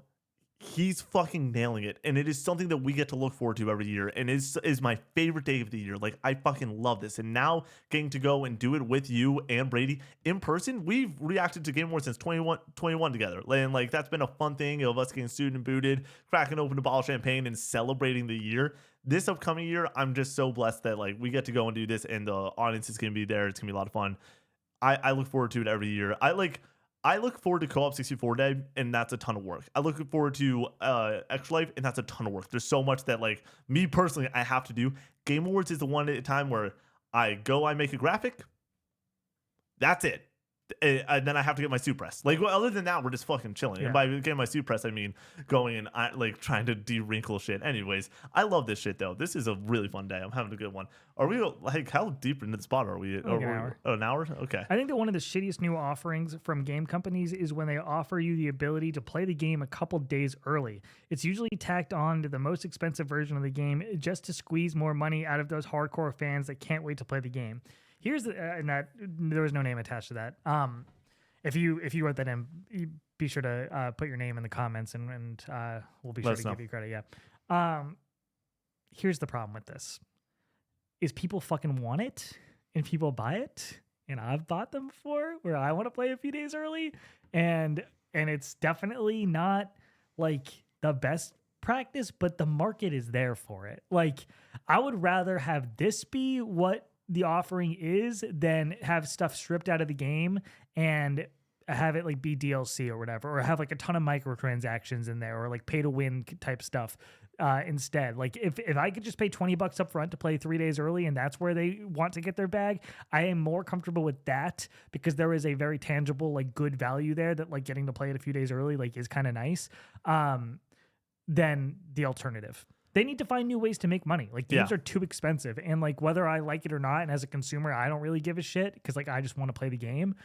he's fucking nailing it, and it is something that we get to look forward to every year, and is my favorite day of the year. Like, I fucking love this, and now getting to go and do it with you and Brady in person. We've reacted to Game Awards since 2021 together, and like that's been a fun thing of us getting suited and booted, cracking open a bottle of champagne, and celebrating the year. This upcoming year, I'm just so blessed that like we get to go and do this, and the audience is gonna be there. It's gonna be a lot of fun. I look forward to it every year. I look forward to Co-op64 Day, and that's a ton of work. I look forward to Extra Life, and that's a ton of work. There's so much that, like, me personally, I have to do. Game Awards is the one at a time where I make a graphic. That's it. And then I have to get my suit pressed. Like, well, other than that, we're just fucking chilling. Yeah. And by getting my suit pressed, I mean going and like trying to de-wrinkle shit. Anyways, I love this shit though. This is a really fun day. I'm having a good one. Are we like how deep into the spot are we? Like an hour. Oh, an hour? Okay. I think that one of the shittiest new offerings from game companies is when they offer you the ability to play the game a couple days early. It's usually tacked on to the most expensive version of the game just to squeeze more money out of those hardcore fans that can't wait to play the game. Here's the and that there was no name attached to that. If you wrote that in, be sure to put your name in the comments and we'll be sure to give you credit. Yeah. Here's the problem with this: is people fucking want it and people buy it, and I've bought them before where I want to play a few days early, and it's definitely not like the best practice, but the market is there for it. Like, I would rather have this be what the offering is than have stuff stripped out of the game and have it like be DLC or whatever, or have like a ton of microtransactions in there or like pay to win type stuff instead. Like if I could just pay $20 up front to play 3 days early and that's where they want to get their bag, I am more comfortable with that because there is a very tangible, like good value there that like getting to play it a few days early, like is kind of nice than the alternative. They need to find new ways to make money. Like games are too expensive. And like whether I like it or not, and as a consumer, I don't really give a shit because like I just want to play the game.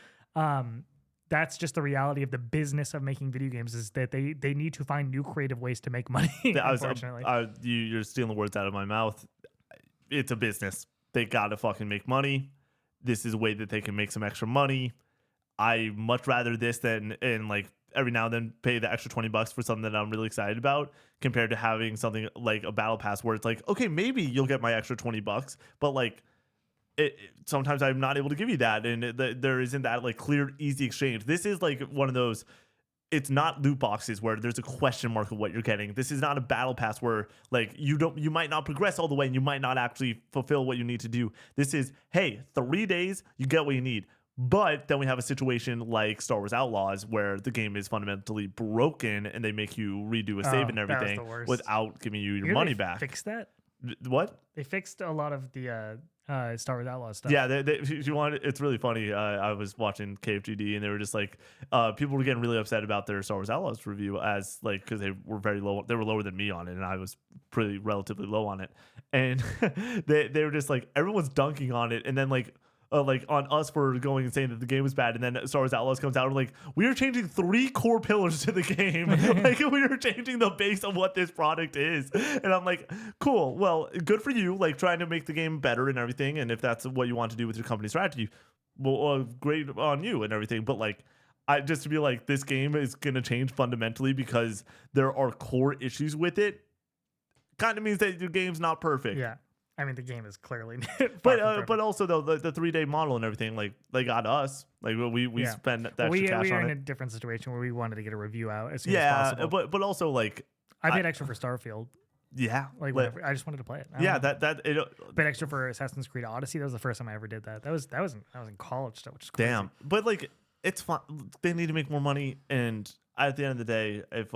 That's just the reality of the business of making video games is that they need to find new creative ways to make money, unfortunately. You're stealing the words out of my mouth. It's a business. They got to fucking make money. This is a way that they can make some extra money. I much rather this than and like every now and then pay the extra $20 for something that I'm really excited about compared to having something like a battle pass where it's like, okay, maybe you'll get my extra $20, but like sometimes I'm not able to give you that. And there isn't that like clear, easy exchange. This is like one of those, it's not loot boxes where there's a question mark of what you're getting. This is not a battle pass where like you might not progress all the way and you might not actually fulfill what you need to do. This is, hey, 3 days, you get what you need. But then we have a situation like Star Wars Outlaws where the game is fundamentally broken and they make you redo a save and everything without giving you your money back. Fix that? What? They fixed a lot of the Star Wars Outlaws stuff. Yeah, if you want, it's really funny. I was watching KFGD and they were just like, people were getting really upset about their Star Wars Outlaws review as like because they were very low. They were lower than me on it, and I was pretty relatively low on it. And they were just like, everyone's dunking on it, and then like on us for going and saying that the game was bad, and then Star Wars Outlaws comes out and like, we are changing 3 core pillars to the game. Like we are changing the base of what this product is. And I'm like, cool, well, good for you, like trying to make the game better and everything. And if that's what you want to do with your company strategy, well, great on you and everything. But like, I just to be like, this game is gonna change fundamentally because there are core issues with it, kind of means that your game's not perfect. Yeah. I mean, the game is clearly, but also though the 3-day model and everything, like they got us, like we spend that extra cash we are on in it. a different situation where we wanted to get a review out as soon as possible. but also like I paid extra for Starfield. Yeah, like whatever. I just wanted to play it. Yeah, it paid extra for Assassin's Creed Odyssey. That was the first time I ever did that. That was in college stuff, which is crazy. Damn, but like it's fun. They need to make more money, and at the end of the day, if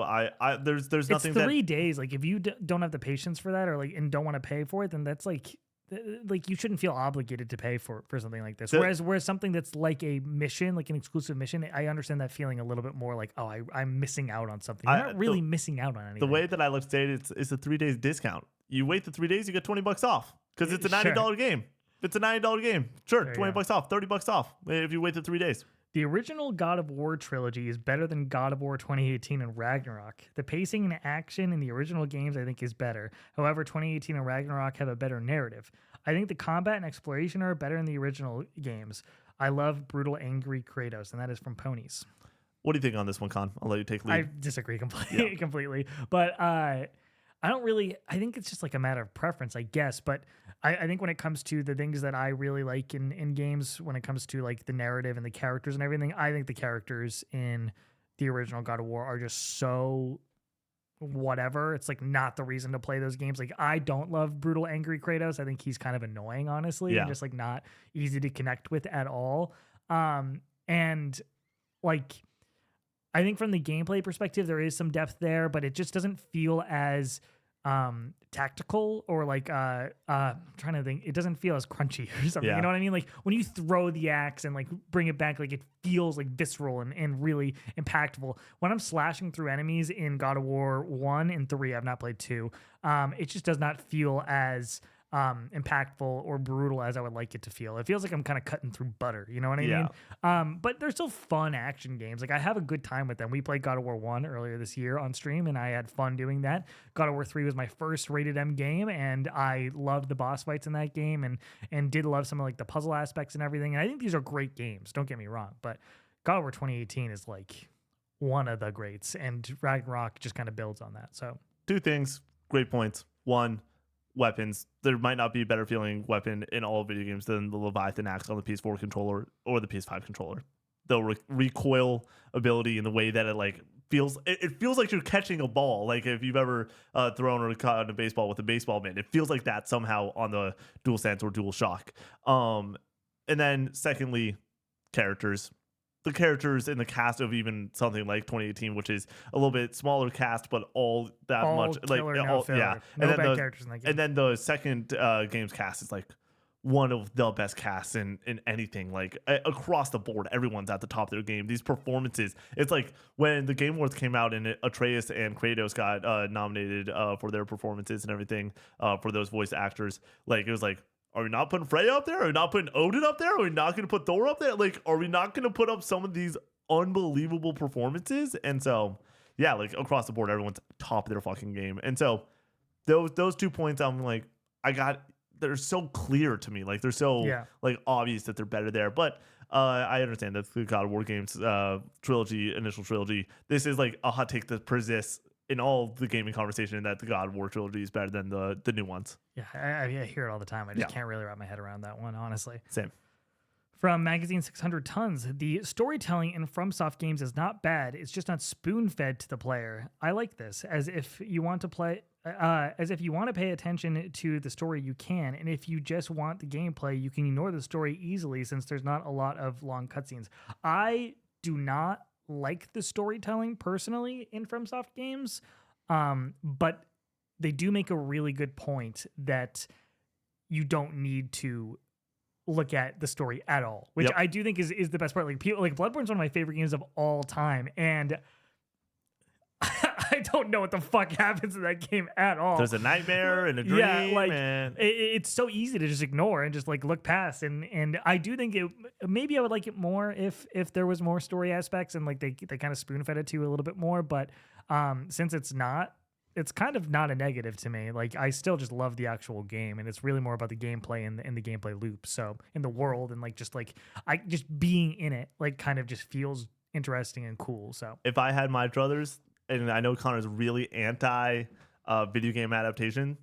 there's nothing. It's 3 days. Like if you don't have the patience for that, or like and don't want to pay for it, then that's like you shouldn't feel obligated to pay for something like this. Whereas something that's like a mission, like an exclusive mission, I understand that feeling a little bit more like, oh, I'm missing out on something. You're not really missing out on anything. The way that I look at it, it's a 3 days discount. You wait the 3 days, you get $20 off because it's a $90 game. It's a $90 game. Sure, $20 off, $30 off if you wait the 3 days. The original God of War trilogy is better than God of War 2018 and Ragnarok. The pacing and action in the original games, I think, is better. However, 2018 and Ragnarok have a better narrative. I think the combat and exploration are better in the original games. I love brutal, angry Kratos, and that is from Ponies. What do you think on this one, Con? I'll let you take lead. I disagree completely. But I don't really... I think it's just like a matter of preference, I guess. But I think when it comes to the things that I really like in games, when it comes to like the narrative and the characters and everything, I think the characters in the original God of War are just so whatever. It's like not the reason to play those games. Like I don't love brutal, angry Kratos. I think he's kind of annoying, honestly, and just like not easy to connect with at all. And like I think from the gameplay perspective, there is some depth there, but it just doesn't feel as tactical or like I'm trying to think, it doesn't feel as crunchy or something. Yeah. You know what I mean? Like when you throw the axe and like bring it back, like it feels like visceral and really impactful. When I'm slashing through enemies in God of War 1 and 3, I've not played 2. It just does not feel as impactful or brutal as I would like it to feel. It feels like I'm kind of cutting through butter, you know what I Yeah. mean? But they're still fun action games. Like I have a good time with them. We played God of War 1 earlier this year on stream and I had fun doing that. God of War 3 was my first rated M game and I loved the boss fights in that game and did love some of like the puzzle aspects and everything. And I think these are great games, don't get me wrong, but God of War 2018 is like one of the greats and Ragnarok just kind of builds on that. So 2 things, great points. 1, weapons. There might not be a better feeling weapon in all video games than the Leviathan axe on the PS4 controller or the PS5 controller. The recoil ability and the way that it like feels, it feels like you're catching a ball. Like if you've ever thrown or caught a baseball with a baseball mitt, it feels like that somehow on the DualSense or DualShock. And then secondly, characters. The characters in the cast of even something like 2018, which is a little bit smaller cast, but all that all much like killer, no filler. yeah. No And then bad characters in that game. and then the second game's cast is like one of the best casts in anything, like across the board. Everyone's at the top of their game. These performances, it's like when the Game Awards came out and Atreus and Kratos got nominated for their performances and everything for those voice actors. Like it was like, are we not putting Freya up there? Are we not putting Odin up there? Are we not going to put Thor up there? Like, are we not going to put up some of these unbelievable performances? And so, yeah, like across the board, everyone's top of their fucking game. And so those 2 points, I'm like, they're so clear to me. Like they're so like obvious that they're better there. But I understand that the God of War games initial trilogy, this is like a hot take that persists in all the gaming conversation that the God of War trilogy is better than the new ones. Yeah, I hear it all the time. I just can't really wrap my head around that one, honestly. Same. From Magazine 600 Tons, the storytelling in FromSoft games is not bad. It's just not spoon-fed to the player. I like this. As if you want to pay attention to the story, you can. And if you just want the gameplay, you can ignore the story easily since there's not a lot of long cutscenes. I do not like the storytelling personally in FromSoft games, but they do make a really good point that you don't need to look at the story at all, which I do think is the best part. Like people, like Bloodborne's one of my favorite games of all time, and I don't know what the fuck happens in that game at all. There's a nightmare and a dream. Yeah, like and it's so easy to just ignore and just like look past. And I do think maybe I would like it more if there was more story aspects and like they kind of spoon fed it to you a little bit more. But since it's not, it's kind of not a negative to me. Like I still just love the actual game, and it's really more about the gameplay and the gameplay loop. So in the world and like just being in it, like kind of just feels interesting and cool. So if I had my druthers, and I know Connor's really anti video game adaptation,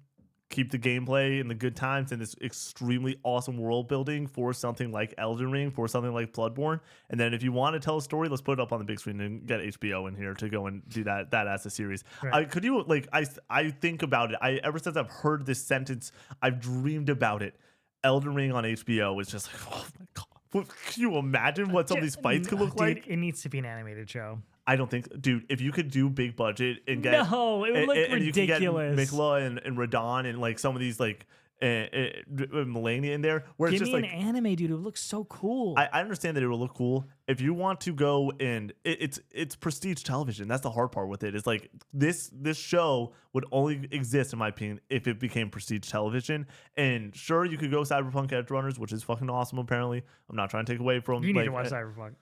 keep the gameplay and the good times and this extremely awesome world building for something like Elden Ring, for something like Bloodborne. And then if you want to tell a story, let's put it up on the big screen and get HBO in here to go and do that as a series. Right. Could you like I think about it. Ever since I've heard this sentence, I've dreamed about it. Elden Ring on HBO is just like, oh my god. Can you imagine what some of these fights could look like? It needs to be an animated show. I don't think, dude, if you could do big budget and get it would look ridiculous. You could get Mikla and Radon and like some of these like Melania in there, where Give it's just me like an anime, dude. It looks so cool. I understand that it will look cool. If you want to go and it's prestige television. That's the hard part with it. It's like this show would only exist, in my opinion, if it became prestige television. And sure, you could go Cyberpunk Edge Runners, which is fucking awesome. Apparently, I'm not trying to take away from. You need to watch Cyberpunk.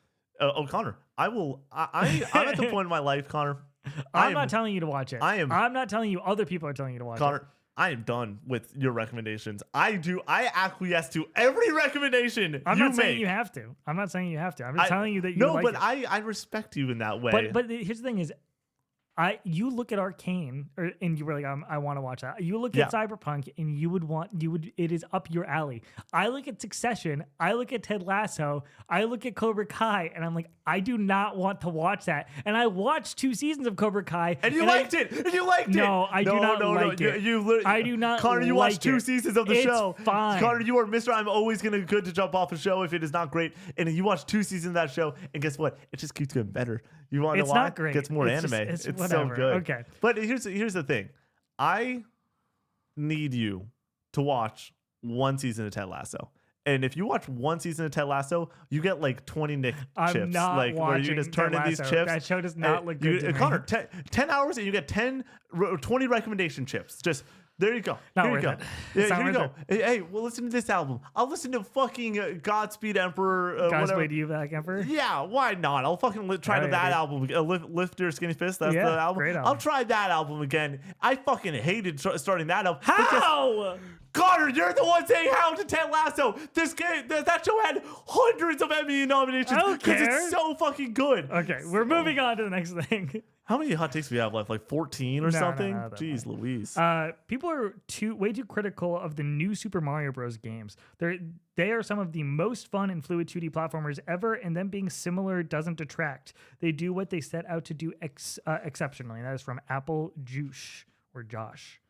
Connor, I will. I'm at the point in my life, Connor. I'm not telling you to watch it. I'm not telling you. Other people are telling you to watch Connor, it. I am done with your recommendations. I acquiesce to every recommendation I'm you not make. saying you have to. I'm not saying you have to. I'm just telling you that you like but it. I respect you in that way. But here's the thing is, you look at Arcane and you were like, I want to watch that. You look at Cyberpunk and it is up your alley. I look at Succession, I look at Ted Lasso, I look at Cobra Kai, and I'm like, I do not want to watch that. And I watched 2 seasons of Cobra Kai. And you liked it. And you liked it. No, I do not like it. I do not Connor, you like watched 2 seasons of the show. It's fine. Connor, you are Mr. I'm always good to jump off a show if it is not great. And you watch 2 seasons of that show, and guess what? It just keeps getting better. You want to know why? Not great. It's more it's anime. Just, it's whatever. so good. Okay. But here's the thing. I need you to watch one season of Ted Lasso. And if you watch one season of Ted Lasso, you get like 20 Nick chips. I'm not like where you watching just turn Ted in these Lasso. chips. That show does not look good to me. Connor, 10 hours and you get 20 recommendation chips. Just there you go. Not Here you worth go. it. Yeah, It's not here you worth go. Hey, well, listen to this album. I'll listen to fucking Godspeed Emperor. Whatever. Godspeed You Back Emperor. Yeah, why not? I'll fucking try Alright, that dude. album. Lift Your Skinny Fist. That's Yeah, the album. great I'll album. try that album again. I fucking hated starting that album. How? Connor, you're the one saying how to Ted Lasso. This game, that show had hundreds of Emmy nominations I don't because care. it's so fucking good. Okay, we're moving on to the next thing. How many hot takes do we have left? Like 14 or No, something? not that Jeez Louise. People are way too critical of the new Super Mario Bros. Games. They are some of the most fun and fluid 2D platformers ever, and them being similar doesn't detract. They do what they set out to do exceptionally. And that is from Apple Juice or Josh,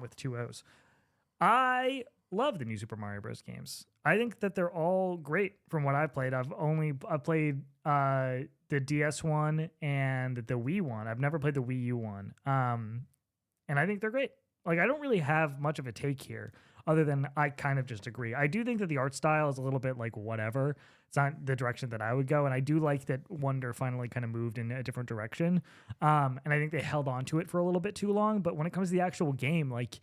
with 2 O's. I love the new Super Mario Bros. Games. I think that they're all great from what I've played. I've played the DS one and the Wii one. I've never played the Wii U one. And I think they're great. Like, I don't really have much of a take here other than I kind of just agree. I do think that the art style is a little bit like whatever. It's not the direction that I would go. And I do like that Wonder finally kind of moved in a different direction. And I think they held on to it for a little bit too long. But when it comes to the actual game, like,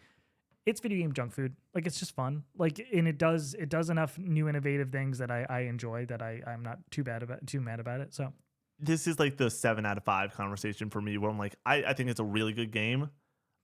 it's video game junk food. Like, it's just fun. Like, and it does enough new innovative things that I enjoy that I'm not too mad about it. So This is like the 7 out of 5 conversation for me where I'm like, I think it's a really good game.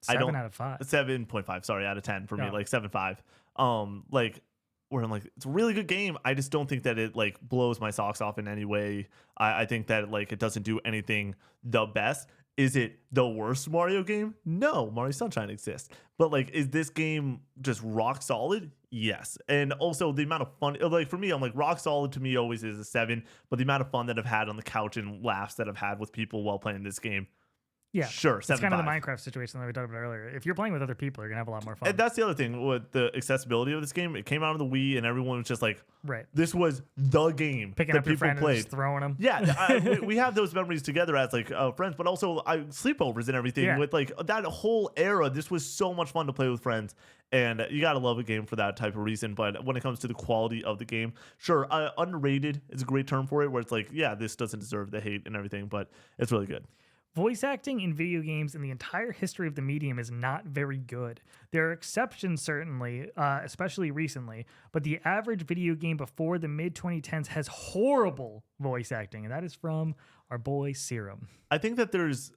7 out of 5. 7.5, sorry, out of 10 for me, Oh. like 7.5. Like where I'm like, it's a really good game. I just don't think that it like blows my socks off in any way. I think that like it doesn't do anything the best. Is it the worst Mario game? No, Mario Sunshine exists. But like, is this game just rock solid? Yes. And also the amount of fun, like for me, I'm like rock solid to me always is a 7, but the amount of fun that I've had on the couch and laughs that I've had with people while playing this game. Yeah, Sure, it's kind of the 7.5. Minecraft situation that we talked about earlier. If you're playing with other people, you're gonna have a lot more fun. And that's the other thing with the accessibility of this game. It came out on the Wii, and everyone was just like, right, this was the game picking that up your people friend played. and just throwing them. Yeah, we have those memories together as like friends, but also sleepovers and everything. Yeah. With like that whole era, this was so much fun to play with friends, and you gotta love a game for that type of reason. But when it comes to the quality of the game, sure, underrated is a great term for it. Where it's like, yeah, this doesn't deserve the hate and everything, but it's really good. Voice acting in video games in the entire history of the medium is not very good. There are exceptions, certainly, especially recently, but the average video game before the mid-2010s has horrible voice acting, and that is from our boy Serum. I think that there's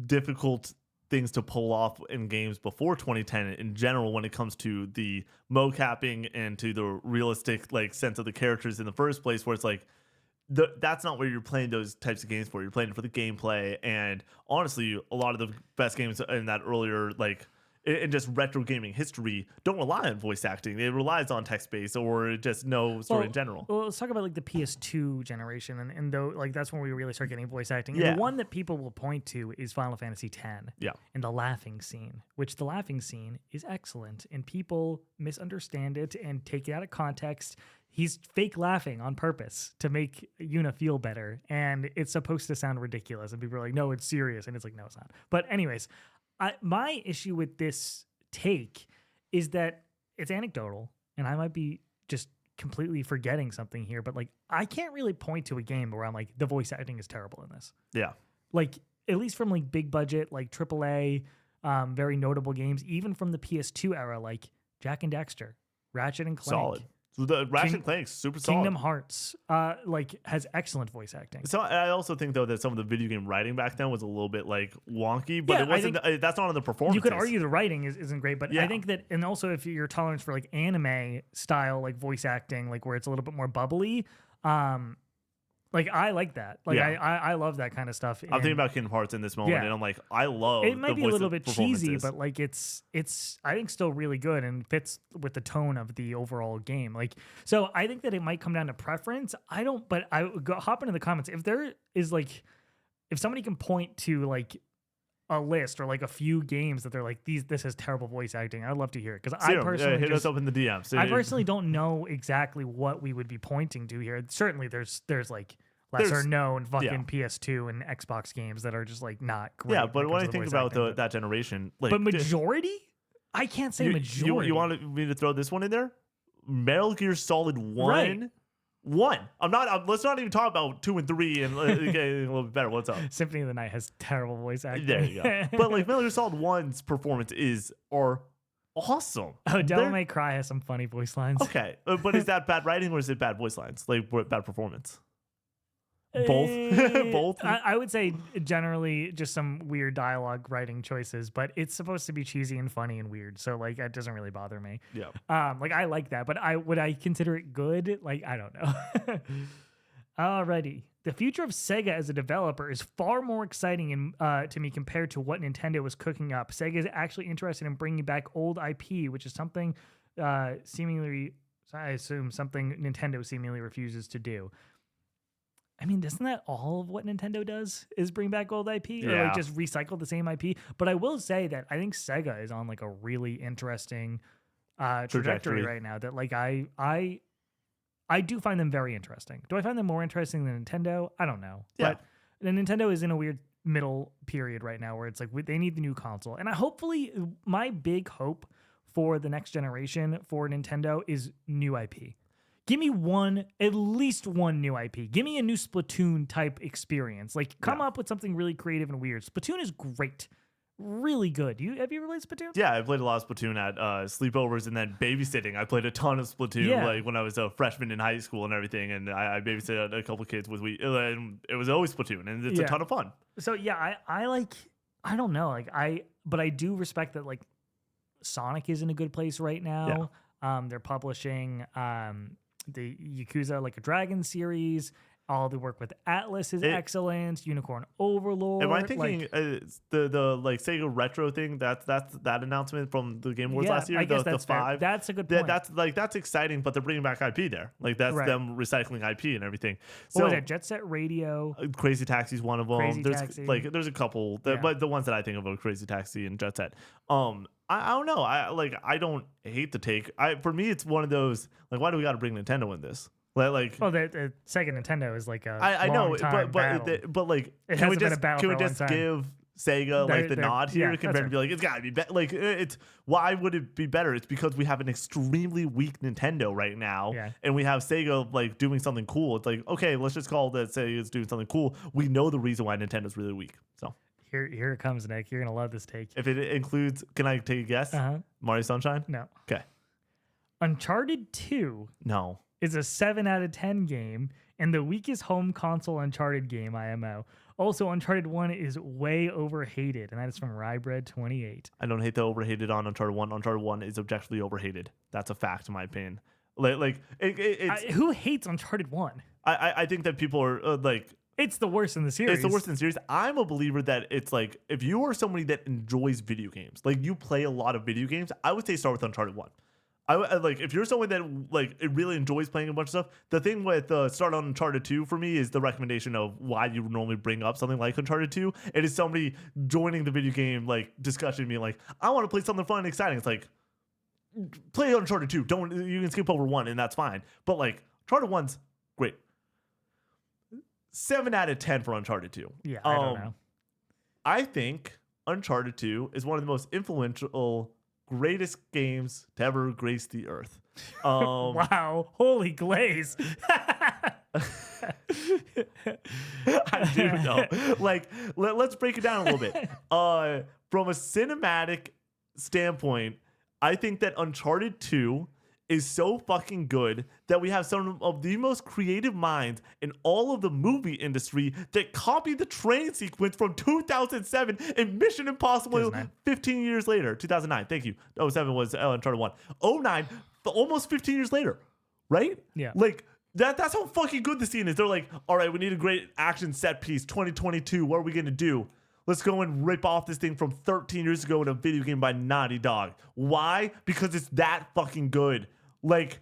difficult things to pull off in games before 2010 in general when it comes to the mocapping and to the realistic like sense of the characters in the first place, where it's like, that's not where you're playing those types of games for. You're playing for the gameplay, and honestly, a lot of the best games in that earlier, like in just retro gaming history, don't rely on voice acting. It relies on text-based or just no story in general. Well, let's talk about like the PS2 generation, and though like that's when we really start getting voice acting. Yeah. And the one that people will point to is Final Fantasy X. Yeah. And the laughing scene, which the laughing scene is excellent, and people misunderstand it and take it out of context. He's fake laughing on purpose to make Yuna feel better, and it's supposed to sound ridiculous, and people are like, no, it's serious, and it's like, no, it's not. But anyways, my issue with this take is that it's anecdotal, and I might be just completely forgetting something here, but like, I can't really point to a game where I'm like, the voice acting is terrible in this. Yeah. Like, at least from like big budget, like AAA, very notable games, even from the PS2 era, like Jack and Daxter, Ratchet and Clank. Solid. The Ratchet and Clank's super solid. Kingdom Hearts, like has excellent voice acting. So I also think though that some of the video game writing back then was a little bit like wonky, but Yeah, it wasn't. That's not on the performance. You could argue the writing isn't great, but Yeah. I think that, and also if your tolerance for like anime style, like voice acting, like where it's a little bit more bubbly, like I like that. Like Yeah. I love that kind of stuff. I'm thinking about Kingdom Hearts in this moment, Yeah. and I'm like, I love. It might the be a voice little bit cheesy, performances. but like it's I think still really good and fits with the tone of the overall game. Like, so I think that it might come down to preference. But I would hop into the comments if there is like, if somebody can point to like a list or like a few games that they're like, this has terrible voice acting, I'd love to hear it, because I personally hit us up in the DMs. I personally don't know exactly what we would be pointing to here. Certainly there's like lesser known fucking PS2 and Xbox games that are just like not great. Yeah, but when I think about that generation, like, but majority, I can't say majority. You want me to throw this one in there? Metal Gear Solid 1. Right. Let's not even talk about 2 and 3 and a little bit better. What's up? Symphony of the Night has terrible voice acting. There you go. But like Metal Gear Solid 1's performance are awesome. Oh, Devil May Cry has some funny voice lines. Okay, but is that bad writing or is it bad voice lines? Like bad performance? Both. Both. I would say generally just some weird dialogue writing choices, but it's supposed to be cheesy and funny and weird, so like that doesn't really bother me. Yeah. Like I like that, but would I consider it good? Like I don't know. Alrighty. The future of Sega as a developer is far more exciting to me compared to what Nintendo was cooking up. Sega is actually interested in bringing back old IP, which is something seemingly, I assume, something Nintendo seemingly refuses to do. I mean, isn't that all of what Nintendo does is bring back old IP or like just recycle the same IP? But I will say that I think Sega is on like a really interesting trajectory right now that like I do find them very interesting. Do I find them more interesting than Nintendo? I don't know. Yeah. But Nintendo is in a weird middle period right now where it's like they need the new console. And hopefully my big hope for the next generation for Nintendo is new IP. Give me at least one new IP. Give me a new Splatoon type experience. Like, come up with something really creative and weird. Splatoon is great. Really good. Have you ever played Splatoon? Yeah, I played a lot of Splatoon at sleepovers and then babysitting. I played a ton of Splatoon like when I was a freshman in high school and everything, and I babysat a couple kids and it was always Splatoon, and it's a ton of fun. So yeah, I don't know, but I do respect that like Sonic is in a good place right now. Yeah. They're publishing the Yakuza Like a Dragon series. All the work with Atlas is excellent. Unicorn Overlord. Am I thinking the like Sega Retro thing? That's that announcement from the Game Awards last year. I guess the 5. Fair. That's a good point. That's exciting, but they're bringing back IP there. Like that's them recycling IP and everything. What was that? Jet Set Radio. Crazy Taxi's one of them. There's a couple, but the ones that I think of are Crazy Taxi and Jet Set. I don't know. I don't hate the take. For me, it's one of those like, why do we got to bring Nintendo in this? Like, well, the Sega Nintendo is like a I know, but like, can we just give Sega like the nod here compared to be like, it's gotta be better. Like, it's why would it be better? It's because we have an extremely weak Nintendo right now, and we have Sega like doing something cool. It's like, okay, let's just call that Sega is doing something cool. We know the reason why Nintendo's really weak. So here it comes, Nick. You're gonna love this take. If it includes, can I take a guess? Mario Sunshine? No. Okay. Uncharted 2. No. Is a 7 out of 10 game and the weakest home console Uncharted game, IMO. Also, Uncharted 1 is way overhated, and that is from Rybread28. I don't hate the overhated on Uncharted 1. Uncharted 1 is objectively overhated. That's a fact, in my opinion. Who hates Uncharted 1? I think that people are like... It's the worst in the series. It's the worst in the series. I'm a believer that it's like, if you are somebody that enjoys video games, like you play a lot of video games, I would say start with Uncharted 1. I like if you're someone that like it really enjoys playing a bunch of stuff. The thing with start on Uncharted 2 for me is the recommendation of why you normally bring up something like Uncharted 2. It is somebody joining the video game like discussion, being like, I want to play something fun and exciting. It's like, play Uncharted 2. You can skip over 1 and that's fine. But like Uncharted 1's great. 7 out of 10 for Uncharted 2. Yeah, I don't know. I think Uncharted 2 is one of the most influential, greatest games to ever grace the earth. Wow, holy glaze. I do know. Like, let's break it down a little bit. From a cinematic standpoint, I think that Uncharted 2 is so fucking good that we have some of the most creative minds in all of the movie industry that copied the train sequence from 2007 in Mission Impossible 15 years later. 2009, thank you. 07 was Uncharted 1. 09, almost 15 years later, right? Yeah. Like, that's how fucking good the scene is. They're like, all right, we need a great action set piece, 2022, what are we going to do? Let's go and rip off this thing from 13 years ago in a video game by Naughty Dog. Why? Because it's that fucking good. Like,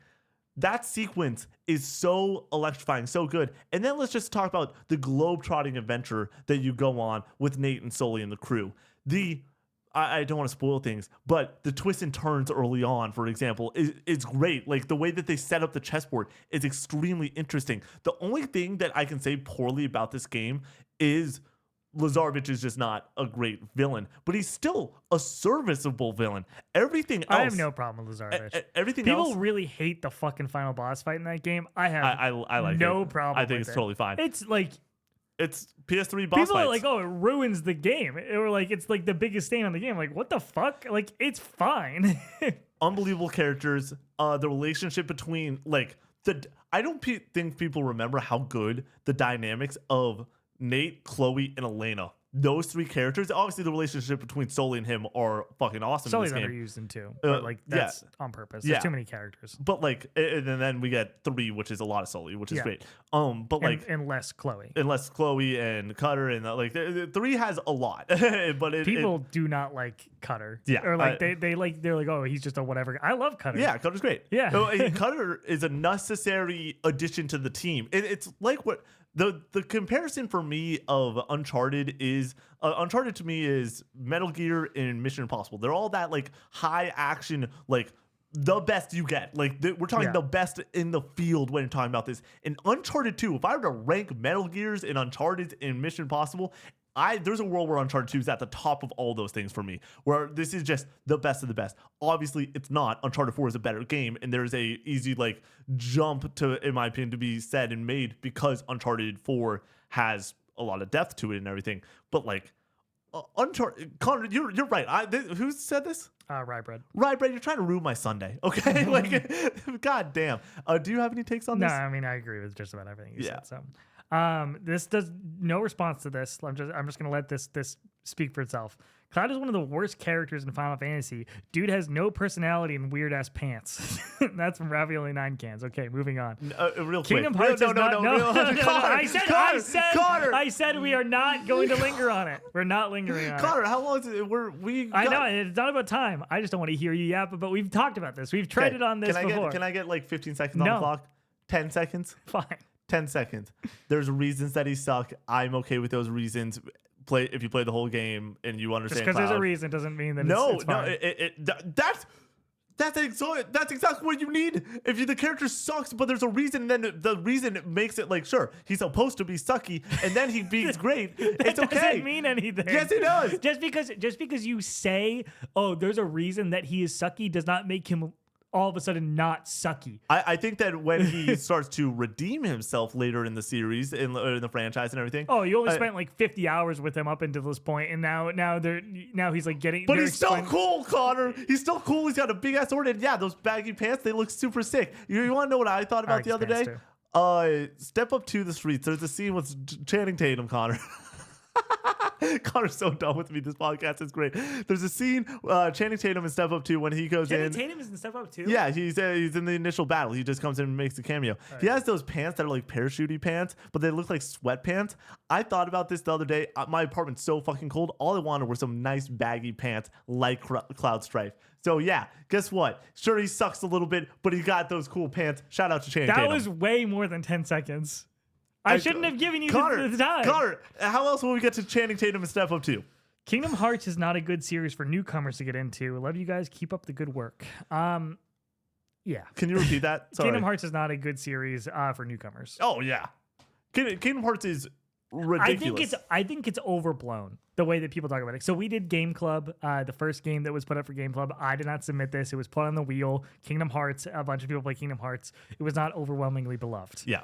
that sequence is so electrifying, so good. And then let's just talk about the globe-trotting adventure that you go on with Nate and Sully and the crew. I don't want to spoil things, but the twists and turns early on, for example, is great. Like the way that they set up the chessboard is extremely interesting. The only thing that I can say poorly about this game is Lazarevich is just not a great villain, but he's still a serviceable villain. Everything else, I have no problem with Lazarevich. Everything People else, really hate the fucking final boss fight in that game. I have I like no it. problem. I think with it's it. totally fine. It's like It's PS3 boss people fights. are like, oh, it ruins the game. Or like it's like the biggest stain on the game. Like, what the fuck? Like, it's fine. Unbelievable characters. The relationship between like I don't think people remember how good the dynamics of Nate, Chloe, and Elena. Those three characters. Obviously, the relationship between Sully and him are fucking awesome. Sully's in this game. underused in two, but like that's on purpose. There's too many characters. But like, and then we get 3, which is a lot of Sully, which is great. But like, and less Chloe. Unless Chloe and Cutter and like 3 has a lot, but people do not like Cutter. Yeah, or like they're like, oh, he's just a whatever. I love Cutter. Yeah, Cutter's great. Yeah, Cutter is a necessary addition to the team. It's like what the comparison for me of Uncharted is. Uncharted to me is Metal Gear and Mission Impossible. They're all that like high action, like the best you get. Like we're talking the best in the field when talking about this. In Uncharted 2, if I were to rank Metal Gears and Uncharted and Mission Impossible, there's a world where Uncharted 2 is at the top of all those things for me, where this is just the best of the best. Obviously, it's not. Uncharted 4 is a better game, and there's a easy like jump to, in my opinion, to be said and made because Uncharted 4 has a lot of depth to it and everything. But like Uncharted, Connor, you're right. Who said this? Rye bread. Rye bread, you're trying to ruin my Sunday. Okay, like, god damn. Do you have any takes on this? No, I mean I agree with just about everything you said. So. This does no response to this. I'm just gonna let this speak for itself. Cloud is one of the worst characters in Final Fantasy. Dude has no personality and weird ass pants. That's from Ravioli 9 cans. Okay, moving on. Real quick. Kingdom Hearts no. I said we are not going to linger on it. We're not lingering on Connor, it. how long is it? I know it's not about time. I just don't want to hear you yap. But we've talked about this. We've treaded on this before. Can I get like 15 seconds on the clock? 10 seconds. Fine. 10 seconds. There's reasons that he suck. I'm okay with those reasons. If you play the whole game and you understand. Just because there's a reason doesn't mean that it's fine. That's exactly what you need. If the character sucks, but there's a reason, then the reason makes it like, sure, he's supposed to be sucky, and then he beats great. It's okay. Doesn't mean anything. Yes, it does. Just because you say, oh, there's a reason that he is sucky, does not make him all of a sudden not sucky. I think that when he starts to redeem himself later in the series, in the franchise and everything. Oh, you only spent like 50 hours with him up until this point, and now he's like getting. But he's still cool, Connor. He's still cool. He's got a big ass sword, and yeah, those baggy pants, they look super sick. You want to know what I thought about the other day? Step Up to the Streets. There's a scene with Channing Tatum, Connor. Connor's so done with me. This podcast is great. There's a scene, Channing Tatum in Step Up 2 when he goes in. Channing Tatum is in Step Up 2? Yeah, he's in the initial battle. He just comes in and makes a cameo. Right. He has those pants that are like parachute pants, but they look like sweatpants. I thought about this the other day. My apartment's so fucking cold. All I wanted were some nice baggy pants like Cloud Strife. So yeah, guess what? Sure, he sucks a little bit, but he got those cool pants. Shout out to Channing Tatum. That was way more than 10 seconds. I shouldn't have given you the time. Connor, how else will we get to Channing Tatum and Step Up 2? Kingdom Hearts is not a good series for newcomers to get into. Love you guys. Keep up the good work. Yeah. Can you repeat that? Sorry. Kingdom Hearts is not a good series for newcomers. Oh, yeah. Kingdom Hearts is ridiculous. I think it's overblown, the way that people talk about it. So we did Game Club, the first game that was put up for Game Club. I did not submit this. It was put on the wheel. Kingdom Hearts, a bunch of people play Kingdom Hearts. It was not overwhelmingly beloved. Yeah.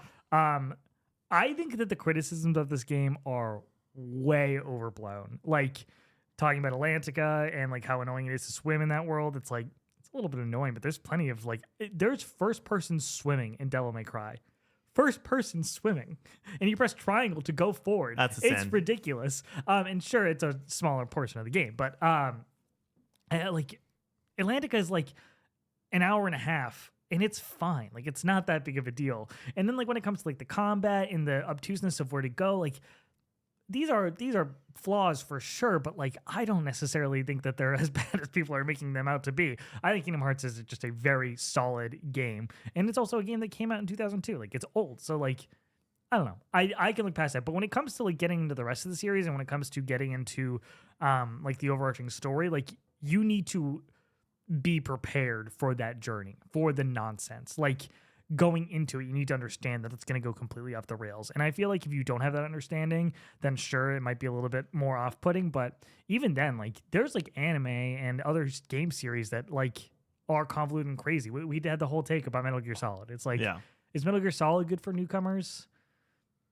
I think that the criticisms of this game are way overblown. Like talking about Atlantica and like how annoying it is to swim in that world. It's like, it's a little bit annoying, but there's plenty of like, there's first person swimming in Devil May Cry. First person swimming, and you press triangle to go forward. It's ridiculous. And sure, it's a smaller portion of the game, but like Atlantica is like an hour and a half. And it's fine. Like, it's not that big of a deal. And then, like, when it comes to, like, the combat and the obtuseness of where to go, like, these are flaws for sure, but, like, I don't necessarily think that they're as bad as people are making them out to be. I think Kingdom Hearts is just a very solid game. And it's also a game that came out in 2002. Like, it's old. So, like, I don't know. I can look past that. But when it comes to like getting into the rest of the series and when it comes to getting into like the overarching story, like you need to be prepared for that journey, for the nonsense. Like going into it, you need to understand that it's going to go completely off the rails. And I feel like if you don't have that understanding, then sure, it might be a little bit more off-putting. But even then, like there's like anime and other game series that like are convoluted and crazy. We had the whole take about Metal Gear Solid. It's like, is Metal Gear Solid good for newcomers?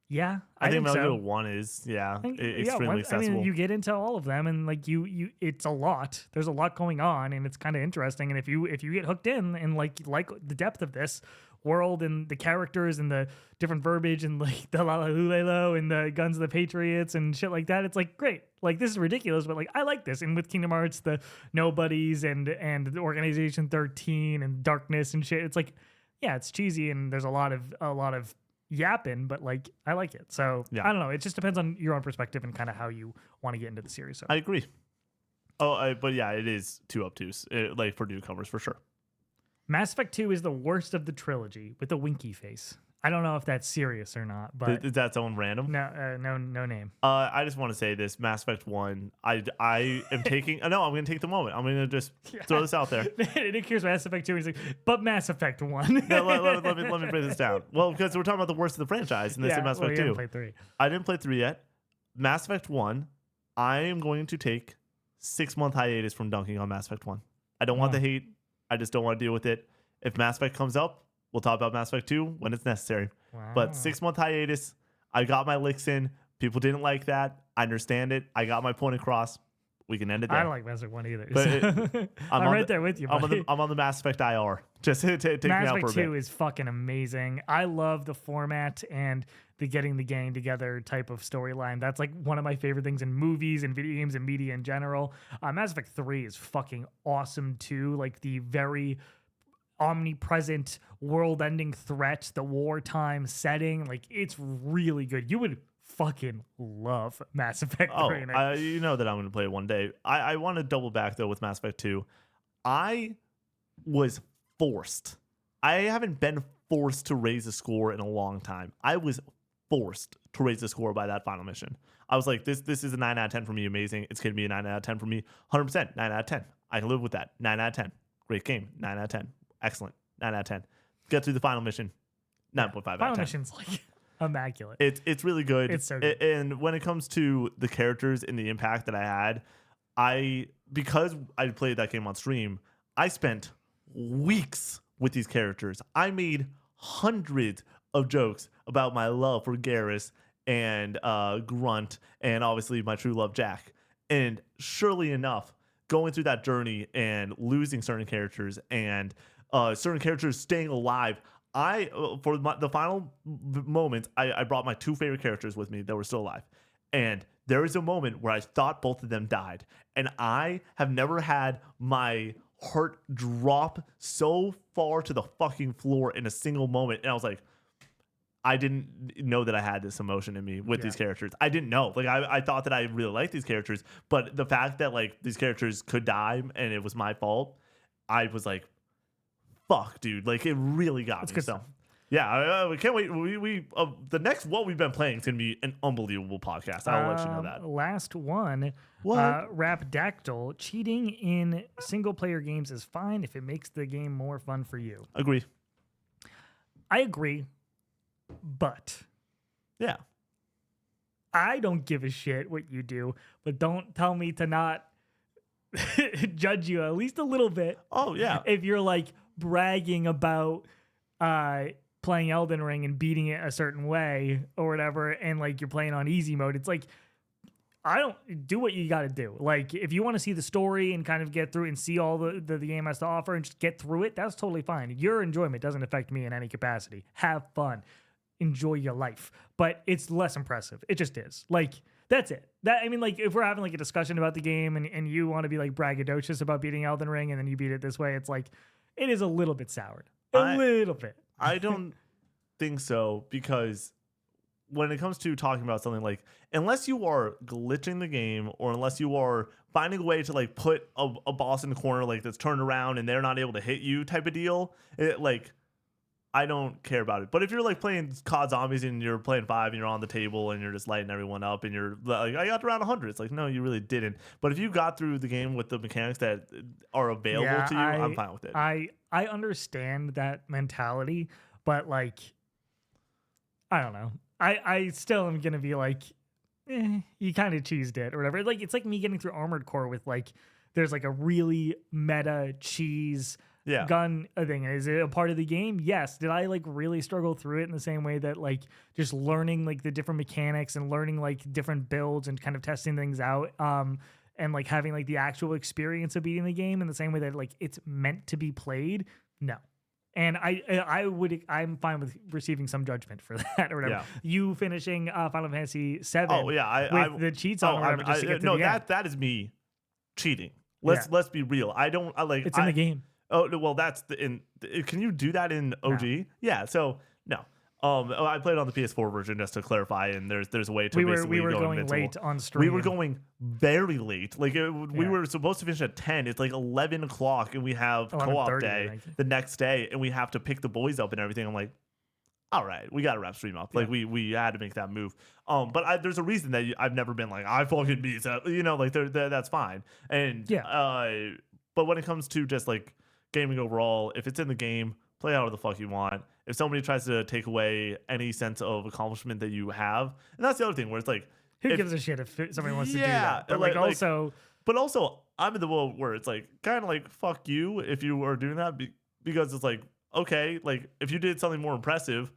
Yeah, I think Metal so. Gear 1 is, extremely accessible. I mean, you get into all of them, and like you, it's a lot. There's a lot going on, and it's kind of interesting. And if you get hooked in and like the depth of this world and the characters and the different verbiage and like the la la lulelo and the Guns of the Patriots and shit like that, it's like great. Like this is ridiculous, but like I like this. And with Kingdom Hearts, the Nobodies and the Organization 13 and Darkness and shit, it's like yeah, it's cheesy and there's a lot of yapping, but like I like it. So I don't know. It just depends on your own perspective and kind of how you want to get into the series. So I agree. But yeah, it is too obtuse, like for newcomers for sure. Mass Effect 2 is the worst of the trilogy with a winky face. I don't know if that's serious or not, but is that someone random? No name. I just want to say this: Mass Effect 1. I am taking. No, I'm going to take the moment. I'm going to just throw this out there. Nick hears Mass Effect 2. He's like, but Mass Effect 1. No, let me break this down. Well, because we're talking about the worst of the franchise, and this is Mass Effect 2. Played 3. I didn't play 3 yet. Mass Effect 1. I am going to take 6-month hiatus from dunking on Mass Effect 1. I don't want the hate. I just don't want to deal with it. If Mass Effect comes up, we'll talk about Mass Effect 2 when it's necessary. Wow. But 6-month hiatus, I got my licks in. People didn't like that. I understand it. I got my point across. We can end it there. I don't like Mass Effect 1 either. But I'm right there with you, buddy. I'm on the Mass Effect IR. Just take me Mass out Effect for a 2 bit. is fucking amazing. I love the format and the getting the gang together type of storyline. That's like one of my favorite things in movies and video games and media in general. Mass Effect 3 is fucking awesome too. Like the very omnipresent world-ending threat, the wartime setting, like it's really good. You would fucking love Mass Effect 3. You know that I'm going to play it one day. I want to double back though with Mass Effect 2. I was forced. I haven't been forced to raise a score in a long time. I was forced to raise the score by that final mission. I was like, this is a 9 out of 10 for me. Amazing. It's going to be a 9 out of 10 for me. 100%. 9 out of 10. I can live with that. 9 out of 10. Great game. 9 out of 10. Excellent. 9 out of 10. Get through the final mission. 9.5 out of 10. Final mission's like immaculate. It's really good. It's so good. And when it comes to the characters and the impact that I had, because I played that game on stream, I spent weeks with these characters. I made hundreds of jokes about my love for Garrus and Grunt and obviously my true love Jack. And surely enough, going through that journey and losing certain characters and certain characters staying alive, the final moments, I brought my 2 favorite characters with me that were still alive. And there was a moment where I thought both of them died. And I have never had my heart drop so far to the fucking floor in a single moment. And I was like, I didn't know that I had this emotion in me with these characters. I didn't know. Like I thought that I really liked these characters, but the fact that like these characters could die and it was my fault, I was like, fuck, dude. Like it really got me. Good So stuff. yeah, we can't wait. We the next what we've been playing is gonna be an unbelievable podcast. I'll let you know that. Last one, Rapdactyl. Cheating in single player games is fine if it makes the game more fun for you. Agree. I agree, but Yeah. I don't give a shit what you do, but don't tell me to not judge you at least a little bit. Oh yeah. If you're like bragging about playing Elden Ring and beating it a certain way or whatever, and like you're playing on easy mode, it's like, I don't do what you got to do. Like if you want to see the story and kind of get through and see all the game has to offer and just get through it, that's totally fine. Your enjoyment doesn't affect me in any capacity. Have fun. Enjoy your life. But it's less impressive. It just is. Like, that's it. I mean, like, if we're having like a discussion about the game and you want to be like braggadocious about beating Elden Ring and then you beat it this way, it's like, it is a little bit soured. A little bit. I don't think so, because when it comes to talking about something, like, unless you are glitching the game or unless you are finding a way to like put a boss in the corner like that's turned around and they're not able to hit you type of deal, like I don't care about it. But if you're like playing COD Zombies and you're playing 5 and you're on the table and you're just lighting everyone up and you're like, I got around 100. It's like, no, you really didn't. But if you got through the game with the mechanics that are available to you, I'm fine with it. I understand that mentality, but like, I don't know. I still am gonna be like, you kind of cheesed it or whatever. Like it's like me getting through Armored Core with like, there's like a really meta cheese gun thing. Is it a part of the game? Yes. Did I like really struggle through it in the same way that like just learning like the different mechanics and learning like different builds and kind of testing things out? And like having like the actual experience of beating the game in the same way that like it's meant to be played? No. And I'm fine with receiving some judgment for that or whatever. Yeah. You finishing Final Fantasy VII with the cheats on or whatever just to get to the end. That is me cheating. Let's be real. I like it's in the game. Oh well, that's can you do that in OG? No. Yeah. So no. I played on the PS4 version just to clarify, and there's a way to we were going late on stream. We were going very late. Like we were supposed to finish at 10. It's like 11 o'clock, and we have co-op day the next day, and we have to pick the boys up and everything. I'm like, all right, we got to wrap stream up. Like we had to make that move. But there's a reason that I've never been like I fucking beat that. You know, like that's fine. And but when it comes to just like gaming overall, if it's in the game, play however the fuck you want. If somebody tries to take away any sense of accomplishment that you have, and that's the other thing where it's like, who gives a shit if somebody wants to do that? But also, I'm in the world where it's like kind of like fuck you if you are doing that because it's like, okay, like if you did something more impressive,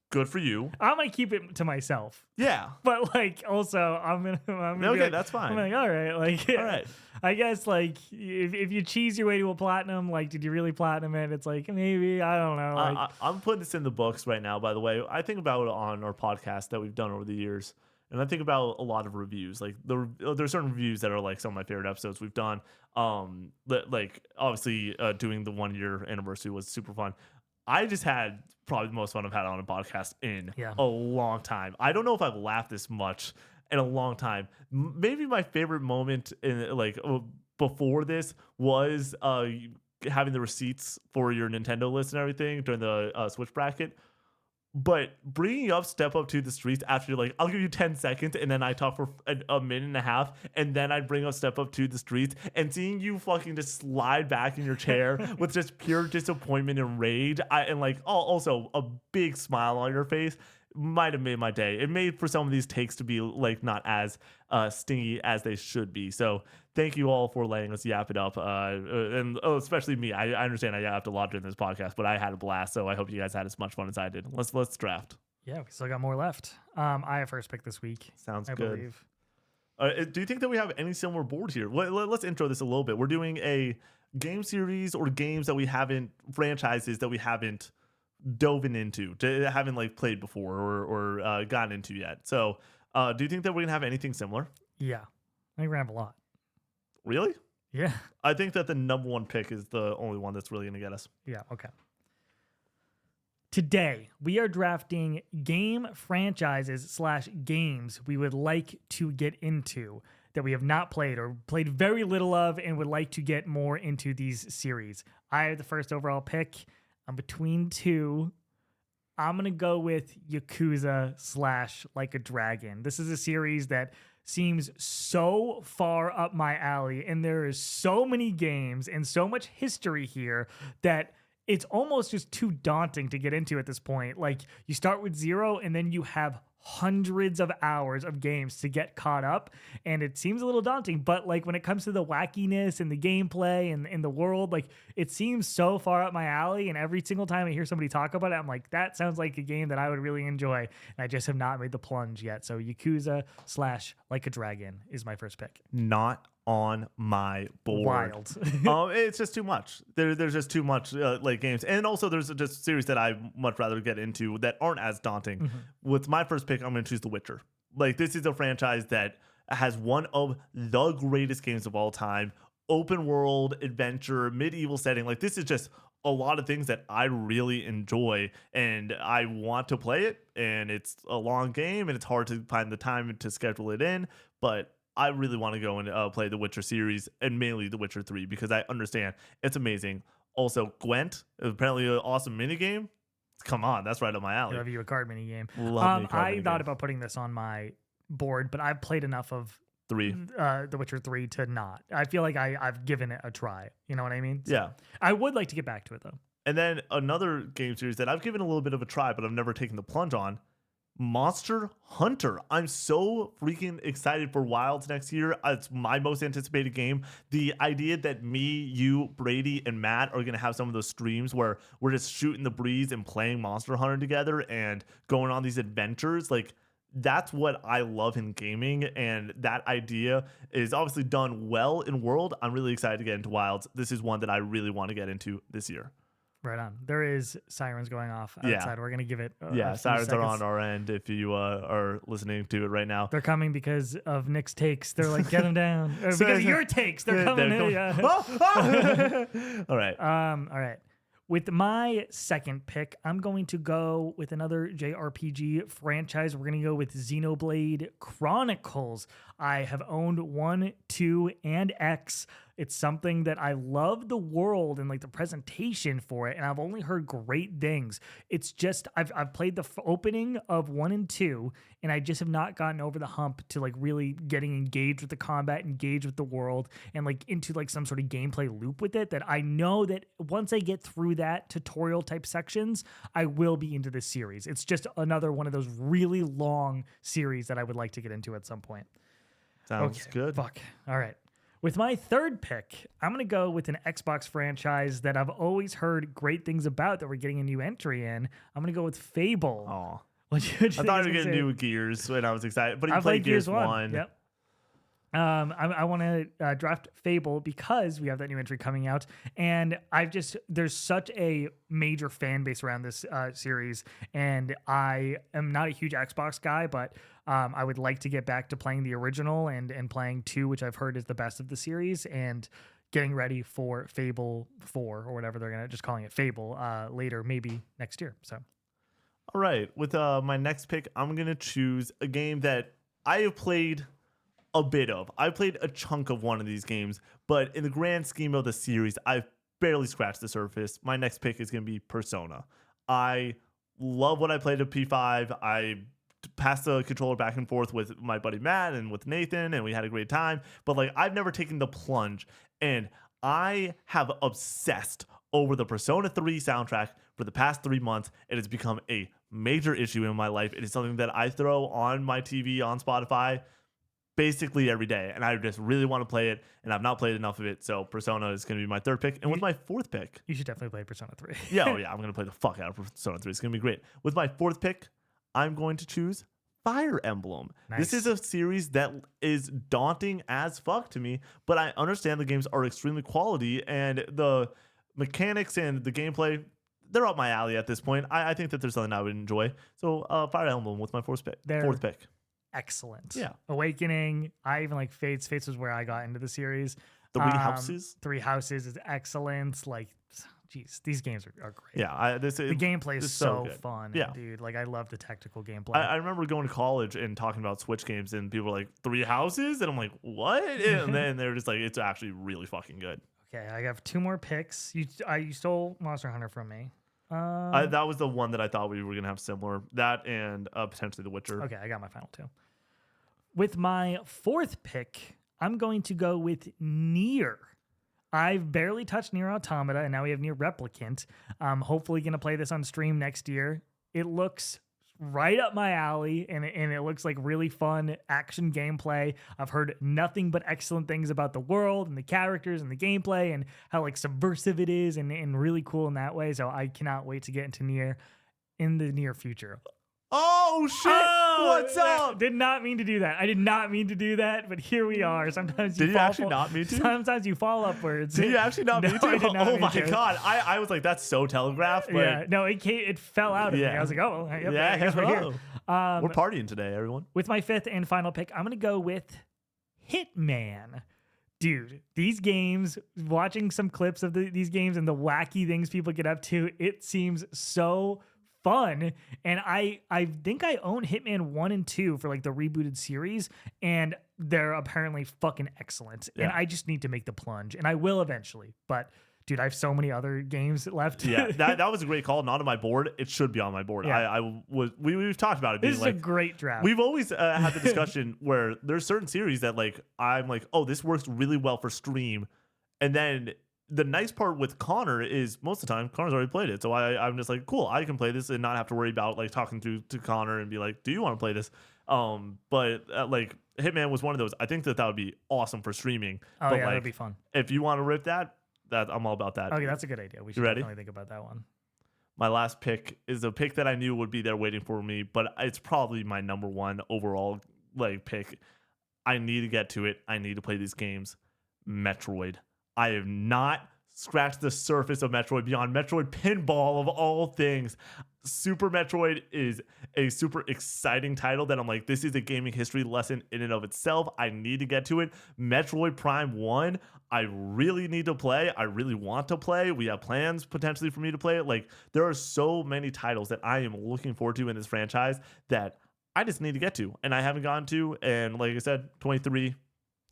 good for you. I'm gonna keep it to myself. Yeah, but like also I'm gonna okay, like, that's fine. I'm like, all right, like all right. I guess like if you cheese your way to a platinum, like did you really platinum it? It's like maybe I don't know. Like, I'm putting this in the books right now. By the way, I think about it on our podcast that we've done over the years, and I think about a lot of reviews. Like there's certain reviews that are like some of my favorite episodes we've done. Like obviously doing the 1 year anniversary was super fun. I just had probably the most fun I've had on a podcast in a long time. I don't know if I've laughed this much in a long time. Maybe my favorite moment in like before this was having the receipts for your Nintendo list and everything during the Switch bracket. But bringing up Step Up to the Streets after you're like, I'll give you 10 seconds, and then I talk for a minute and a half, and then I bring up Step Up to the Streets, and seeing you fucking just slide back in your chair with just pure disappointment and rage, and like also a big smile on your face might have made my day. It made for some of these takes to be like not as stingy as they should be. So thank you all for letting us yap it up, and especially me. I understand I yapped a lot during this podcast, but I had a blast. So I hope you guys had as much fun as I did. Let's draft. Yeah, we still got more left. I have first pick this week. Sounds I good. Believe. Do you think that we have any similar board here? Let's intro this a little bit. We're doing a game series or games that we haven't, franchises that we haven't dove into, haven't like played before or gotten into yet. So do you think that we're gonna have anything similar? Yeah, I think we're gonna have a lot. Really? Yeah. I think that the number one pick is the only one that's really gonna get us. Yeah, okay. Today, we are drafting game franchises / games we would like to get into that we have not played or played very little of and would like to get more into these series. I have the first overall pick. I'm between two. I'm going to go with Yakuza / Like a Dragon. This is a series that seems so far up my alley, and there is so many games and so much history here that it's almost just too daunting to get into at this point. Like, you start with 0, and then you have hundreds of hours of games to get caught up, and it seems a little daunting, but like when it comes to the wackiness and the gameplay and in the world, like it seems so far up my alley, and every single time I hear somebody talk about it, I'm like, that sounds like a game that I would really enjoy, and I just have not made the plunge yet. So Yakuza / Like a Dragon is my first pick. Not on my board. Wild. It's just too much. There's just too much like games, and also there's just series that I much rather get into that aren't as daunting. Mm-hmm. With my first pick, I'm going to choose The Witcher. Like, this is a franchise that has one of the greatest games of all time. Open world adventure, medieval setting. Like, this is just a lot of things that I really enjoy, and I want to play it. And it's a long game, and it's hard to find the time to schedule it in, but I really want to go and play the Witcher series, and mainly the Witcher 3, because I understand it's amazing. Also, Gwent is apparently an awesome minigame. It's Come on, that's right up my I alley. love you a card mini game. Love me a card I mini thought game. about putting this on my board, but I've played enough of 3. The Witcher 3 to not. I feel like I've given it a try. You know what I mean? So Yeah. I would like to get back to it though. And then another game series that I've given a little bit of a try, but I've never taken the plunge on, Monster Hunter. I'm so freaking excited for Wilds next year. It's my most anticipated game. The idea that me, you, Brady, and Matt are going to have some of those streams where we're just shooting the breeze and playing Monster Hunter together and going on these adventures, like, that's what I love in gaming, and that idea is obviously done well in World. I'm really excited to get into Wilds. This is one that I really want to get into this year. Right on. There is sirens going off outside. Yeah. We're gonna give it. Yeah, a few sirens are seconds. on our end if you are listening to it right now. They're coming because of Nick's takes. They're like, get them down. Or So- because of your takes, they're coming. in. Yeah. All right. All right. With my second pick, I'm going to go with another JRPG franchise. We're going to go with Xenoblade Chronicles. I have owned 1, 2, and X. It's something that I love the world and like the presentation for it, and I've only heard great things. It's just I've played the opening of 1 and 2, and I just have not gotten over the hump to like really getting engaged with the combat, engaged with the world, and like into like some sort of gameplay loop with it. That I know that once I get through that tutorial type sections, I will be into this series. It's just another one of those really long series that I would like to get into at some point. Sounds good. Fuck. All right. With my third pick, I'm going to go with an Xbox franchise that I've always heard great things about that we're getting a new entry in. I'm going to go with Fable. Oh, What'd you I think thought was we were gonna getting say? new Gears, and I was excited. But you I've played played Gears 1. Yep. I want to draft Fable because we have that new entry coming out, and there's such a major fan base around this series, and I am not a huge Xbox guy, but I would like to get back to playing the original and playing 2, which I've heard is the best of the series, and getting ready for Fable 4 or whatever they're gonna just calling it Fable later, maybe next year. So All right. With my next pick, I'm going to choose a game that I have played a bit of. I played a chunk of one of these games, but in the grand scheme of the series, I've barely scratched the surface. My next pick is going to be Persona. I love what I played at P5. I passed the controller back and forth with my buddy Matt and with Nathan, and we had a great time. But like, I've never taken the plunge, and I have obsessed over the Persona 3 soundtrack for the past 3 months. It has become a major issue in my life. It is something that I throw on my TV on Spotify basically every day, and I just really want to play it, and I've not played enough of it. So Persona is going to be my third pick. And with my fourth pick, you should definitely play Persona 3. yeah, I'm going to play the fuck out of Persona 3. It's going to be great. With my fourth pick, I'm going to choose Fire Emblem. This Nice. is a series that is daunting as fuck to me, but I understand the games are extremely quality, and the mechanics and the gameplay, they're up my alley at this point. I think that there's something I would enjoy. So Fire Emblem with my fourth pick. Excellent. Yeah. Awakening. I even like Fates. Fates was where I got into the series. Three Houses. Three Houses is excellent. Like, geez, these games are great. Yeah, The gameplay is so good. fun. Yeah. Dude. Like, I love the tactical gameplay. I remember going to college and talking about Switch games, and people were like, 3 Houses? And I'm like, what? And then they're just like, it's actually really fucking good. Okay, I have 2 more picks. You stole Monster Hunter from me. That was the one that I thought we were going to have similar. That and potentially The Witcher. Okay, I got my final 2. With my fourth pick, I'm going to go with Nier. I've barely touched Nier Automata, and now we have Nier Replicant. I'm hopefully going to play this on stream next year. It looks right up my alley, and it looks like really fun action gameplay. I've heard nothing but excellent things about the world and the characters and the gameplay and how like subversive it is and really cool in that way. So I cannot wait to get into Nier in the near future. Oh, shit. What's up? Did not mean to do that. I did not mean to do that, but here we are. Sometimes you Did you fall actually not mean to? Sometimes you fall upwards. Did you actually not No, mean to? I did not Oh mean my to. God. I was like, that's so telegraphed. But Yeah, no, it fell out of me. Yeah. I was like, oh, well, yep, Yeah, I guess we're here. hello. We're partying today, everyone. With my fifth and final pick, I'm going to go with Hitman. Dude, these games, watching some clips of these games and the wacky things people get up to, it seems so fun. And I think I own Hitman 1 and 2 for like the rebooted series, and they're apparently fucking excellent. Yeah. And I just need to make the plunge, and I will eventually. But dude, I have so many other games left. Yeah, that was a great call. Not on my board. It should be on my board. Yeah. We've talked about it. This Being is a great draft. we've always had the discussion where there's certain series that like I'm like, oh, this works really well for stream, and then the nice part with Connor is most of the time Connor's already played it, so I'm just like, cool, I can play this and not have to worry about like talking to Connor and be like, do you want to play this? But like Hitman was one of those. I think that would be awesome for streaming. Oh but yeah, like, that'd be fun. if you want to rip that I'm all about that. Okay, that's a good idea. We should ready? definitely think about that one. My last pick is a pick that I knew would be there waiting for me, but it's probably my number one overall like pick. I need to get to it. I need to play these games. Metroid. I have not scratched the surface of Metroid beyond Metroid Pinball of all things. Super Metroid is a super exciting title that I'm like, this is a gaming history lesson in and of itself. I need to get to it. Metroid Prime 1, I really need to play. I really want to play. We have plans potentially for me to play it. Like, there are so many titles that I am looking forward to in this franchise that I just need to get to, and I haven't gone to. And like I said, 23,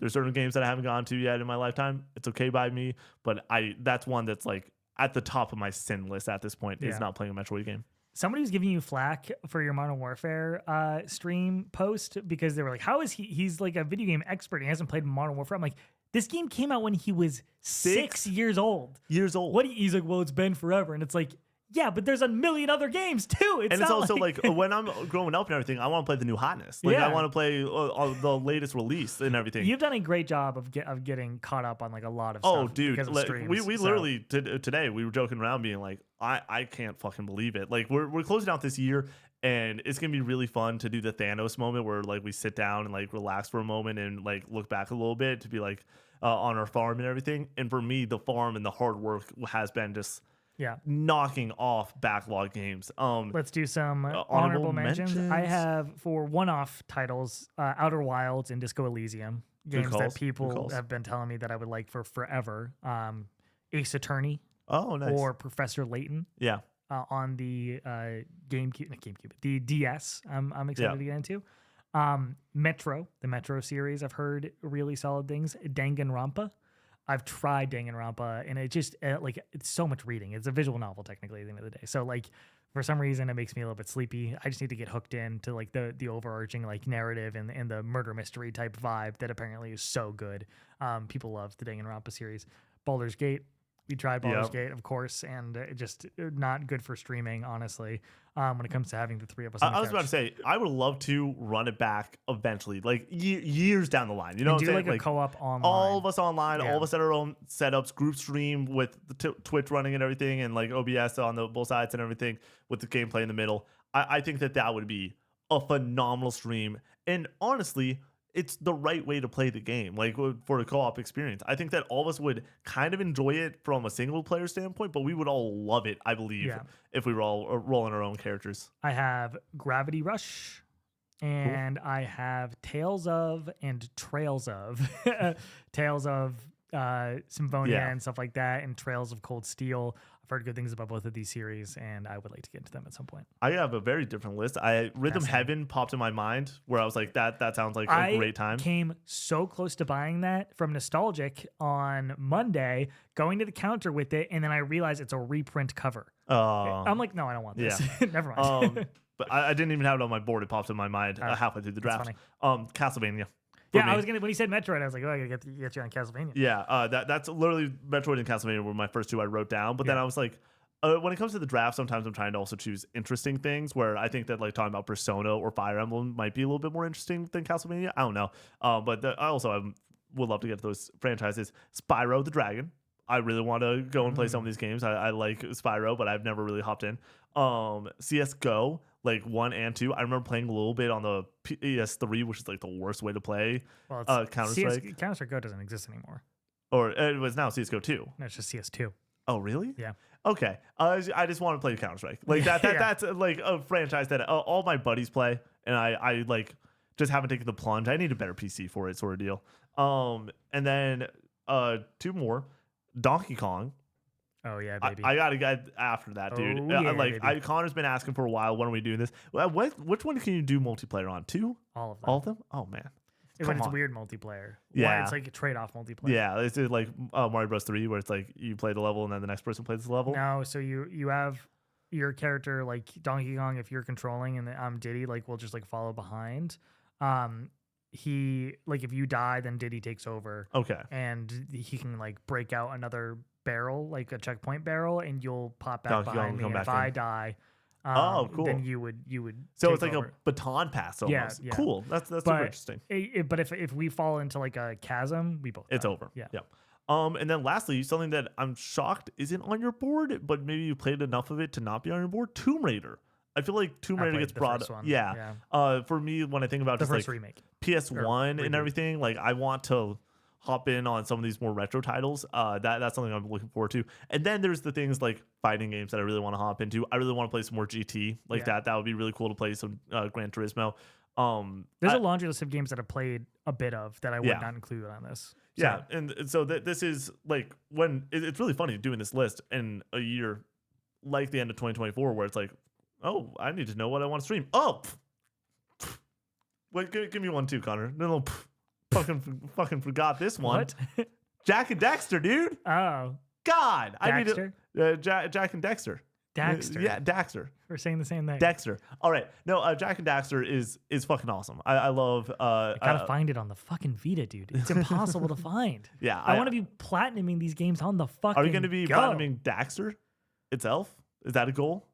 there's certain games that I haven't gone to yet in my lifetime. It's okay by me, but that's one that's like at the top of my sin list at this point, is not playing a Metroid game. Somebody was giving you flack for your Modern Warfare stream post because they were like, how is he's like a video game expert. He hasn't played Modern Warfare. I'm like, this game came out when he was 6 years old. He's like, well, it's been forever. And it's like, yeah, but there's a million other games too. It's also like when I'm growing up and everything, I want to play the new hotness. Like, I want to play the latest release and everything. You've done a great job of getting caught up on like a lot of stuff. Oh, dude, because of streams, we literally today we were joking around being like, I can't fucking believe it. Like, we're closing out this year, and it's gonna be really fun to do the Thanos moment where like we sit down and like relax for a moment and like look back a little bit to be like on our farm and everything. And for me, the farm and the hard work has been just knocking off backlog games. Let's do some honorable mentions. I have for one-off titles, Outer Wilds and Disco Elysium, games that people have been telling me that I would like for forever. Ace Attorney. Oh, nice. Or Professor Layton. Yeah. On the GameCube, the DS. I'm excited to get into. Metro, the Metro series. I've heard really solid things. Danganronpa. I've tried Danganronpa, and it just it's so much reading. It's a visual novel technically at the end of the day. So like for some reason it makes me a little bit sleepy. I just need to get hooked into like the overarching like narrative and the murder mystery type vibe that apparently is so good. People love the Danganronpa series. Baldur's Gate. We tried Baldur's Gate, of course, and it just not good for streaming, honestly, when it comes to having the three of us on the I was about to say, I would love to run it back eventually, like years down the line. You know what I'm saying? Like a co-op online. All of us online, all of us at our own setups, group stream with the Twitch running and everything, and like OBS on both sides and everything with the gameplay in the middle. I think that would be a phenomenal stream. And honestly, it's the right way to play the game, like for a co-op experience. I think that all of us would kind of enjoy it from a single player standpoint, but we would all love it, I believe, if we were all rolling our own characters. I have Gravity Rush, and I have Tales of and Trails of. Tales of Symphonia and stuff like that, and Trails of Cold Steel. I've heard good things about both of these series, and I would like to get into them at some point. I have a very different list. Rhythm Heaven popped in my mind, where I was like, that sounds like a great time. I came so close to buying that from Nostalgic on Monday, going to the counter with it, and then I realized it's a reprint cover. I'm like, no, I don't want this. Never mind. But I didn't even have it on my board. It popped in my mind halfway through the draft. Castlevania. I was when he said Metroid, I was like, oh, I gotta get you on Castlevania. Yeah, that's literally Metroid and Castlevania were my first two I wrote down. But then I was like, when it comes to the draft, sometimes I'm trying to also choose interesting things where I think that like talking about Persona or Fire Emblem might be a little bit more interesting than Castlevania. I don't know. But I also would love to get to those franchises. Spyro the Dragon. I really want to go and play some of these games. I like Spyro, but I've never really hopped in. CSGO. Like 1 and 2. I remember playing a little bit on the PS3, which is like the worst way to play Counter-Strike. Counter-Strike Go doesn't exist anymore. Or it was now CSGO 2. No, it's just CS2. Oh, really? Yeah. Okay. I just want to play Counter-Strike. Like that's like a franchise that all my buddies play, and I like just haven't taken the plunge. I need a better PC for it, sort of deal. And then 2 more. Donkey Kong. Oh yeah, baby. I gotta get after that, dude. Connor's been asking for a while. When are we doing this? Which one can you do multiplayer on? 2? All of them. All of them? Oh man. But it's weird multiplayer. Yeah. It's like a trade-off multiplayer. Yeah, it's like Mario Bros. 3 where it's like you play the level and then the next person plays the level. No, so you have your character like Donkey Kong, if you're controlling, and I'm Diddy, like we'll just like follow behind. He like if you die, then Diddy takes over. Okay. And he can like break out another barrel, like a checkpoint barrel, and you'll pop back behind me. And if I die, cool. then you would. So it's like a baton pass almost. Yeah. Cool. That's super interesting. But if we fall into like a chasm, we both. It's die. over. Yeah. And then lastly, something that I'm shocked isn't on your board, but maybe you played enough of it to not be on your board. Tomb Raider. I feel like Tomb Raider gets brought up. Yeah. For me, when I think about the just first like remake, PS1 and everything, like I want to hop in on some of these more retro titles. That's something I'm looking forward to. And then there's the things like fighting games that I really want to hop into. I really want to play some more GT like that. That would be really cool to play some Gran Turismo. There's a laundry list of games that I've played a bit of that I would not include on this. So. Yeah, and so this is like when it's really funny doing this list in a year like the end of 2024 where it's like, oh, I need to know what I want to stream. Oh, wait, give me one too, Connor. No, fucking forgot this one. What? Jack and Dexter, dude. Oh, God, Daxter? I need Jack and Dexter. Daxter. Yeah, Daxter. We're saying the same thing. Dexter. All right. No, Jack and Daxter is fucking awesome. I love. I gotta find it on the fucking Vita, dude. It's impossible to find. Yeah, I want to be platinuming these games on the fucking. Are you going to be platinuming Daxter itself? Is that a goal?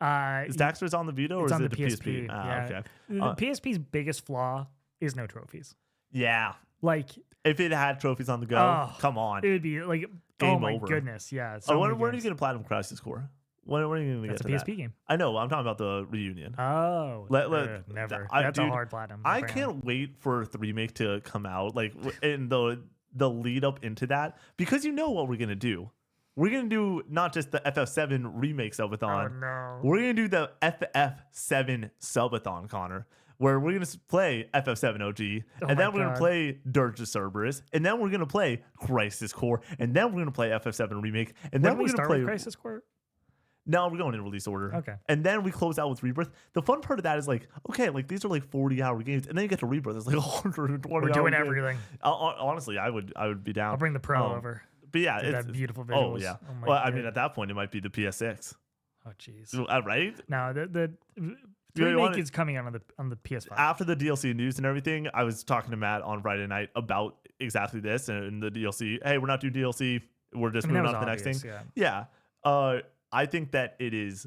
Is Daxter's on the Vita or is it the PSP? Okay. The PSP's biggest flaw is no trophies. Yeah. Like if it had trophies on the go, come on. It would be like game my over. Goodness, yeah. When are you going to platinum Crisis Core? When are you going to get to that? That's a PSP game. I know. I'm talking about the reunion. Oh, never. That's a hard platinum. I can't wait for the remake to come out, like in the lead up into that, because you know what we're gonna do. We're gonna do not just the FF7 remake subathon. Oh no. We're gonna do the FF7 subathon, Connor, where we're gonna play FF7 OG, and then we're gonna play Dirge of Cerberus, and then we're gonna play Crisis Core, and then we're gonna play FF7 remake, and then we're gonna play Crisis Core. No, we're going in release order. Okay. And then we close out with Rebirth. The fun part of that is like, okay, like these are like 40-hour games, and then you get to Rebirth. It's like 120. We're doing everything. Honestly, I would be down. I'll bring the Pro over. But yeah, it's that beautiful visuals. Oh yeah. Well, I mean, at that point, it might be the PS6. Oh jeez. Right? No, the remake is coming out on the PS5. After the DLC news and everything, I was talking to Matt on Friday night about exactly this and the DLC. Hey, we're not doing DLC. We're just moving on to the next thing. Yeah. I think that it is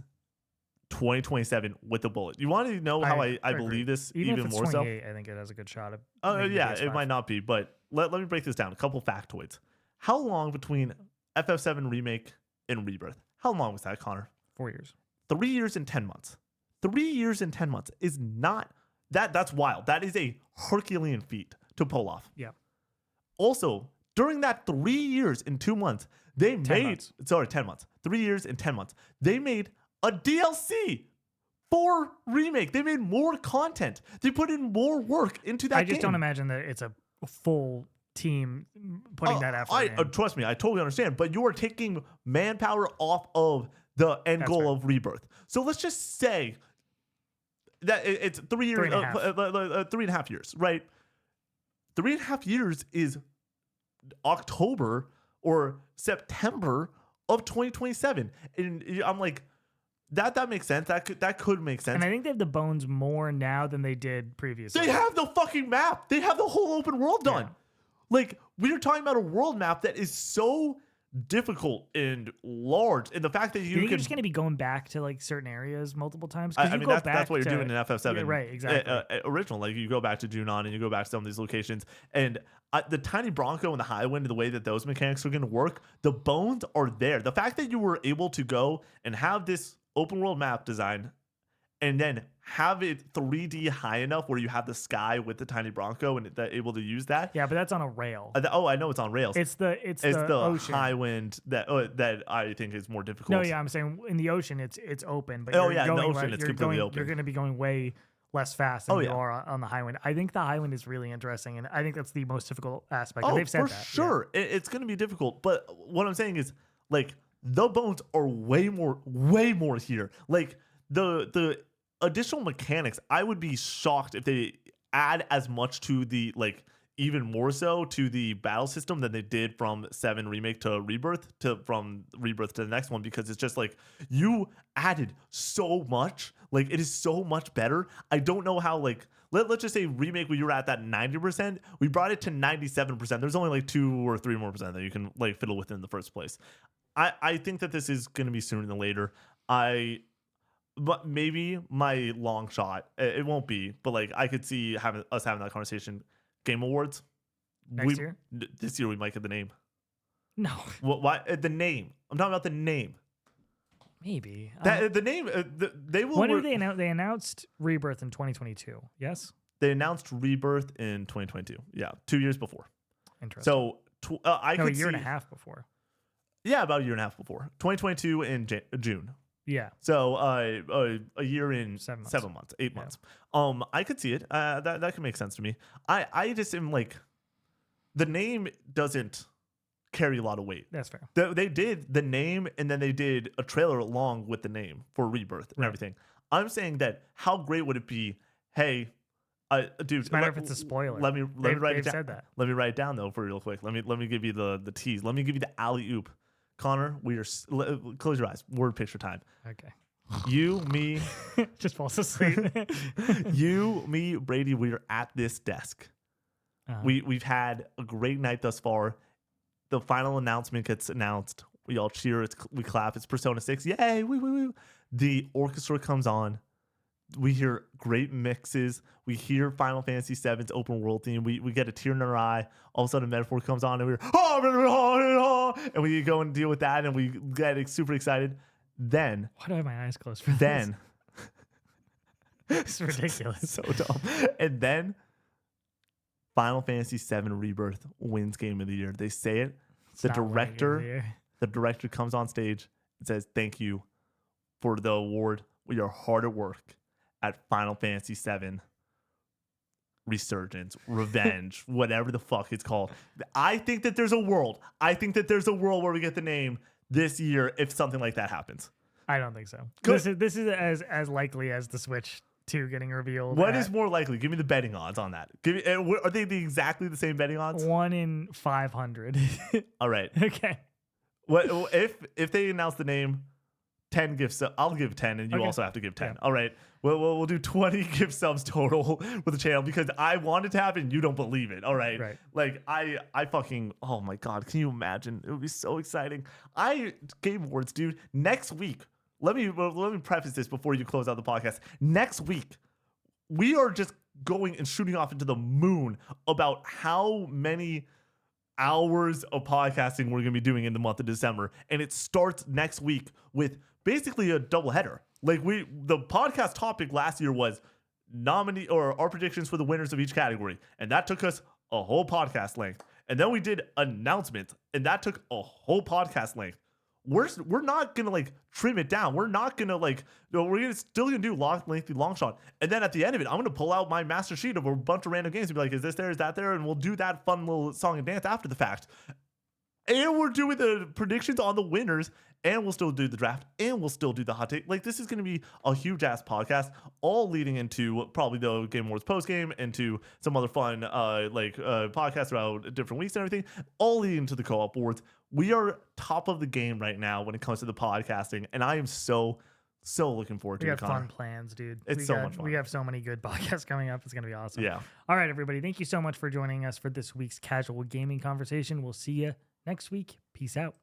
2027 with a bullet. You want to know how I believe this even if it's more so? I think it has a good shot of. Yeah, it might not be, but let me break this down. A couple factoids. How long between FF7 remake and Rebirth? How long was that, Connor? 4 years. 3 years and 10 months. 3 years and 10 months is not that's wild. That is a Herculean feat to pull off. Yeah. Also, during that 3 years and 2 months, they made 10 months. 3 years and 10 months. They made a DLC for remake. They made more content. They put in more work into that game. I just don't imagine that it's a full team putting that effort in. Trust me, I totally understand. But you are taking manpower off of the end goal of Rebirth. So let's just say that it's 3 years, 3.5 years, right? 3.5 years is October or September of 2027, and I'm like, that makes sense. That could make sense. And I think they have the bones more now than they did previously. They have the fucking map. They have the whole open world done. Yeah. Like, we're talking about a world map that is so difficult and large, and the fact that you're just going to be going back to like certain areas multiple times. I mean, that's what you're doing in FF7. Yeah, right, exactly. Original, like you go back to Junon and you go back to some of these locations, and the Tiny Bronco and the High Wind and the way that those mechanics are going to work, the bones are there. The fact that you were able to go and have this open world map design and then have it 3D high enough where you have the sky with the Tiny Bronco and able to use that. Yeah, but that's on a rail. I know it's on rails. It's the ocean. High wind that I think is more difficult. No, yeah, I'm saying in the ocean it's open, but in the ocean it's completely open. You're going to be going way less fast than you are on the high wind. I think the high wind is really interesting, and I think that's the most difficult aspect. They've said for that. Sure, it's going to be difficult. But what I'm saying is, like, the bones are way more here. Like the additional mechanics, I would be shocked if they add as much to the like even more so to the battle system than they did from 7 remake to rebirth to from rebirth to the next one, because it's just like you added so much. Like it is so much better. I don't know how, like let's just say remake, when you were at that 90%, we brought it to 97%. There's only like 2 or 3 more percent that you can like fiddle with in the first place. I think that this is going to be sooner than later. But maybe my long shot, it won't be, but like I could see us having that conversation. Game Awards Next year? This year we might get the name. No. Why the name? I'm talking about the name. Maybe. The name. They will. When did they announce? They announced Rebirth in 2022. Yes. They announced Rebirth in 2022. Yeah, 2 years before. Interesting. So I could a year see, and a half before. Yeah, about a year and a half before. 2022 in June. Yeah. So a year in 7 months. 7 months, 8 months. I could see it. That can make sense to me. I just am like, the name doesn't carry a lot of weight. That's fair. They did the name, and then they did a trailer along with the name for Rebirth and everything. I'm saying that how great would it be? Hey, dude, It's matter if it's a spoiler. Let me write it down. Said that. Let me write it down though for real quick. Let me give you the tease. Let me give you the alley oop. Connor, we are close your eyes. Word picture time. Okay. You, me, just falls asleep. you, me, Brady. We are at this desk. Uh-huh. We've had a great night thus far. The final announcement gets announced. We all cheer. We clap. It's Persona 6. Yay! Woo. The orchestra comes on. We hear great mixes. We hear Final Fantasy VII's open world theme. We get a tear in our eye. All of a sudden, Metaphor comes on, and and we go and deal with that, and we get super excited. Then, why do I have my eyes closed for then, this? It's ridiculous. So dumb. And then, Final Fantasy VII Rebirth wins Game of the Year. They say it. The director comes on stage and says, "Thank you for the award. We are hard at work at Final Fantasy VII Resurgence, Revenge, whatever the fuck it's called." I think that there's a world. Where we get the name this year if something like that happens. I don't think so. Good. This is as likely as the Switch 2 getting revealed. What is more likely? Give me the betting odds on that. Are they exactly the same betting odds? 1 in 500. All right. Okay. What if they announce the name? 10 gift subs. I'll give 10, and you also have to give 10. Yeah. All right. We'll do 20 gift subs total with the channel because I want it to happen. You don't believe it. All right. Right. Like I fucking, oh my God. Can you imagine? It would be so exciting. Game Awards, dude. Next week. Let me preface this before you close out the podcast. Next week, we are just going and shooting off into the moon about how many hours of podcasting we're going to be doing in the month of December. And it starts next week with basically a doubleheader. Like the podcast topic last year was nominee or our predictions for the winners of each category. And that took us a whole podcast length. And then we did announcements, and that took a whole podcast length. We're not gonna like trim it down. We're not gonna still gonna do lengthy long shot. And then at the end of it, I'm gonna pull out my master sheet of a bunch of random games and be like, is this there? Is that there? And we'll do that fun little song and dance after the fact. And we're doing the predictions on the winners, and we'll still do the draft, and we'll still do the hot take. Like, this is going to be a huge ass podcast, all leading into probably the Game Awards post game, into some other fun podcasts throughout different weeks and everything, all leading into the co-op awards. We are top of the game right now when it comes to the podcasting, and I am so looking forward to it. We have fun plans, dude. It's so much fun. We have so many good podcasts coming up. It's going to be awesome. Yeah. All right, everybody. Thank you so much for joining us for this week's casual gaming conversation. We'll see you next week. Peace out.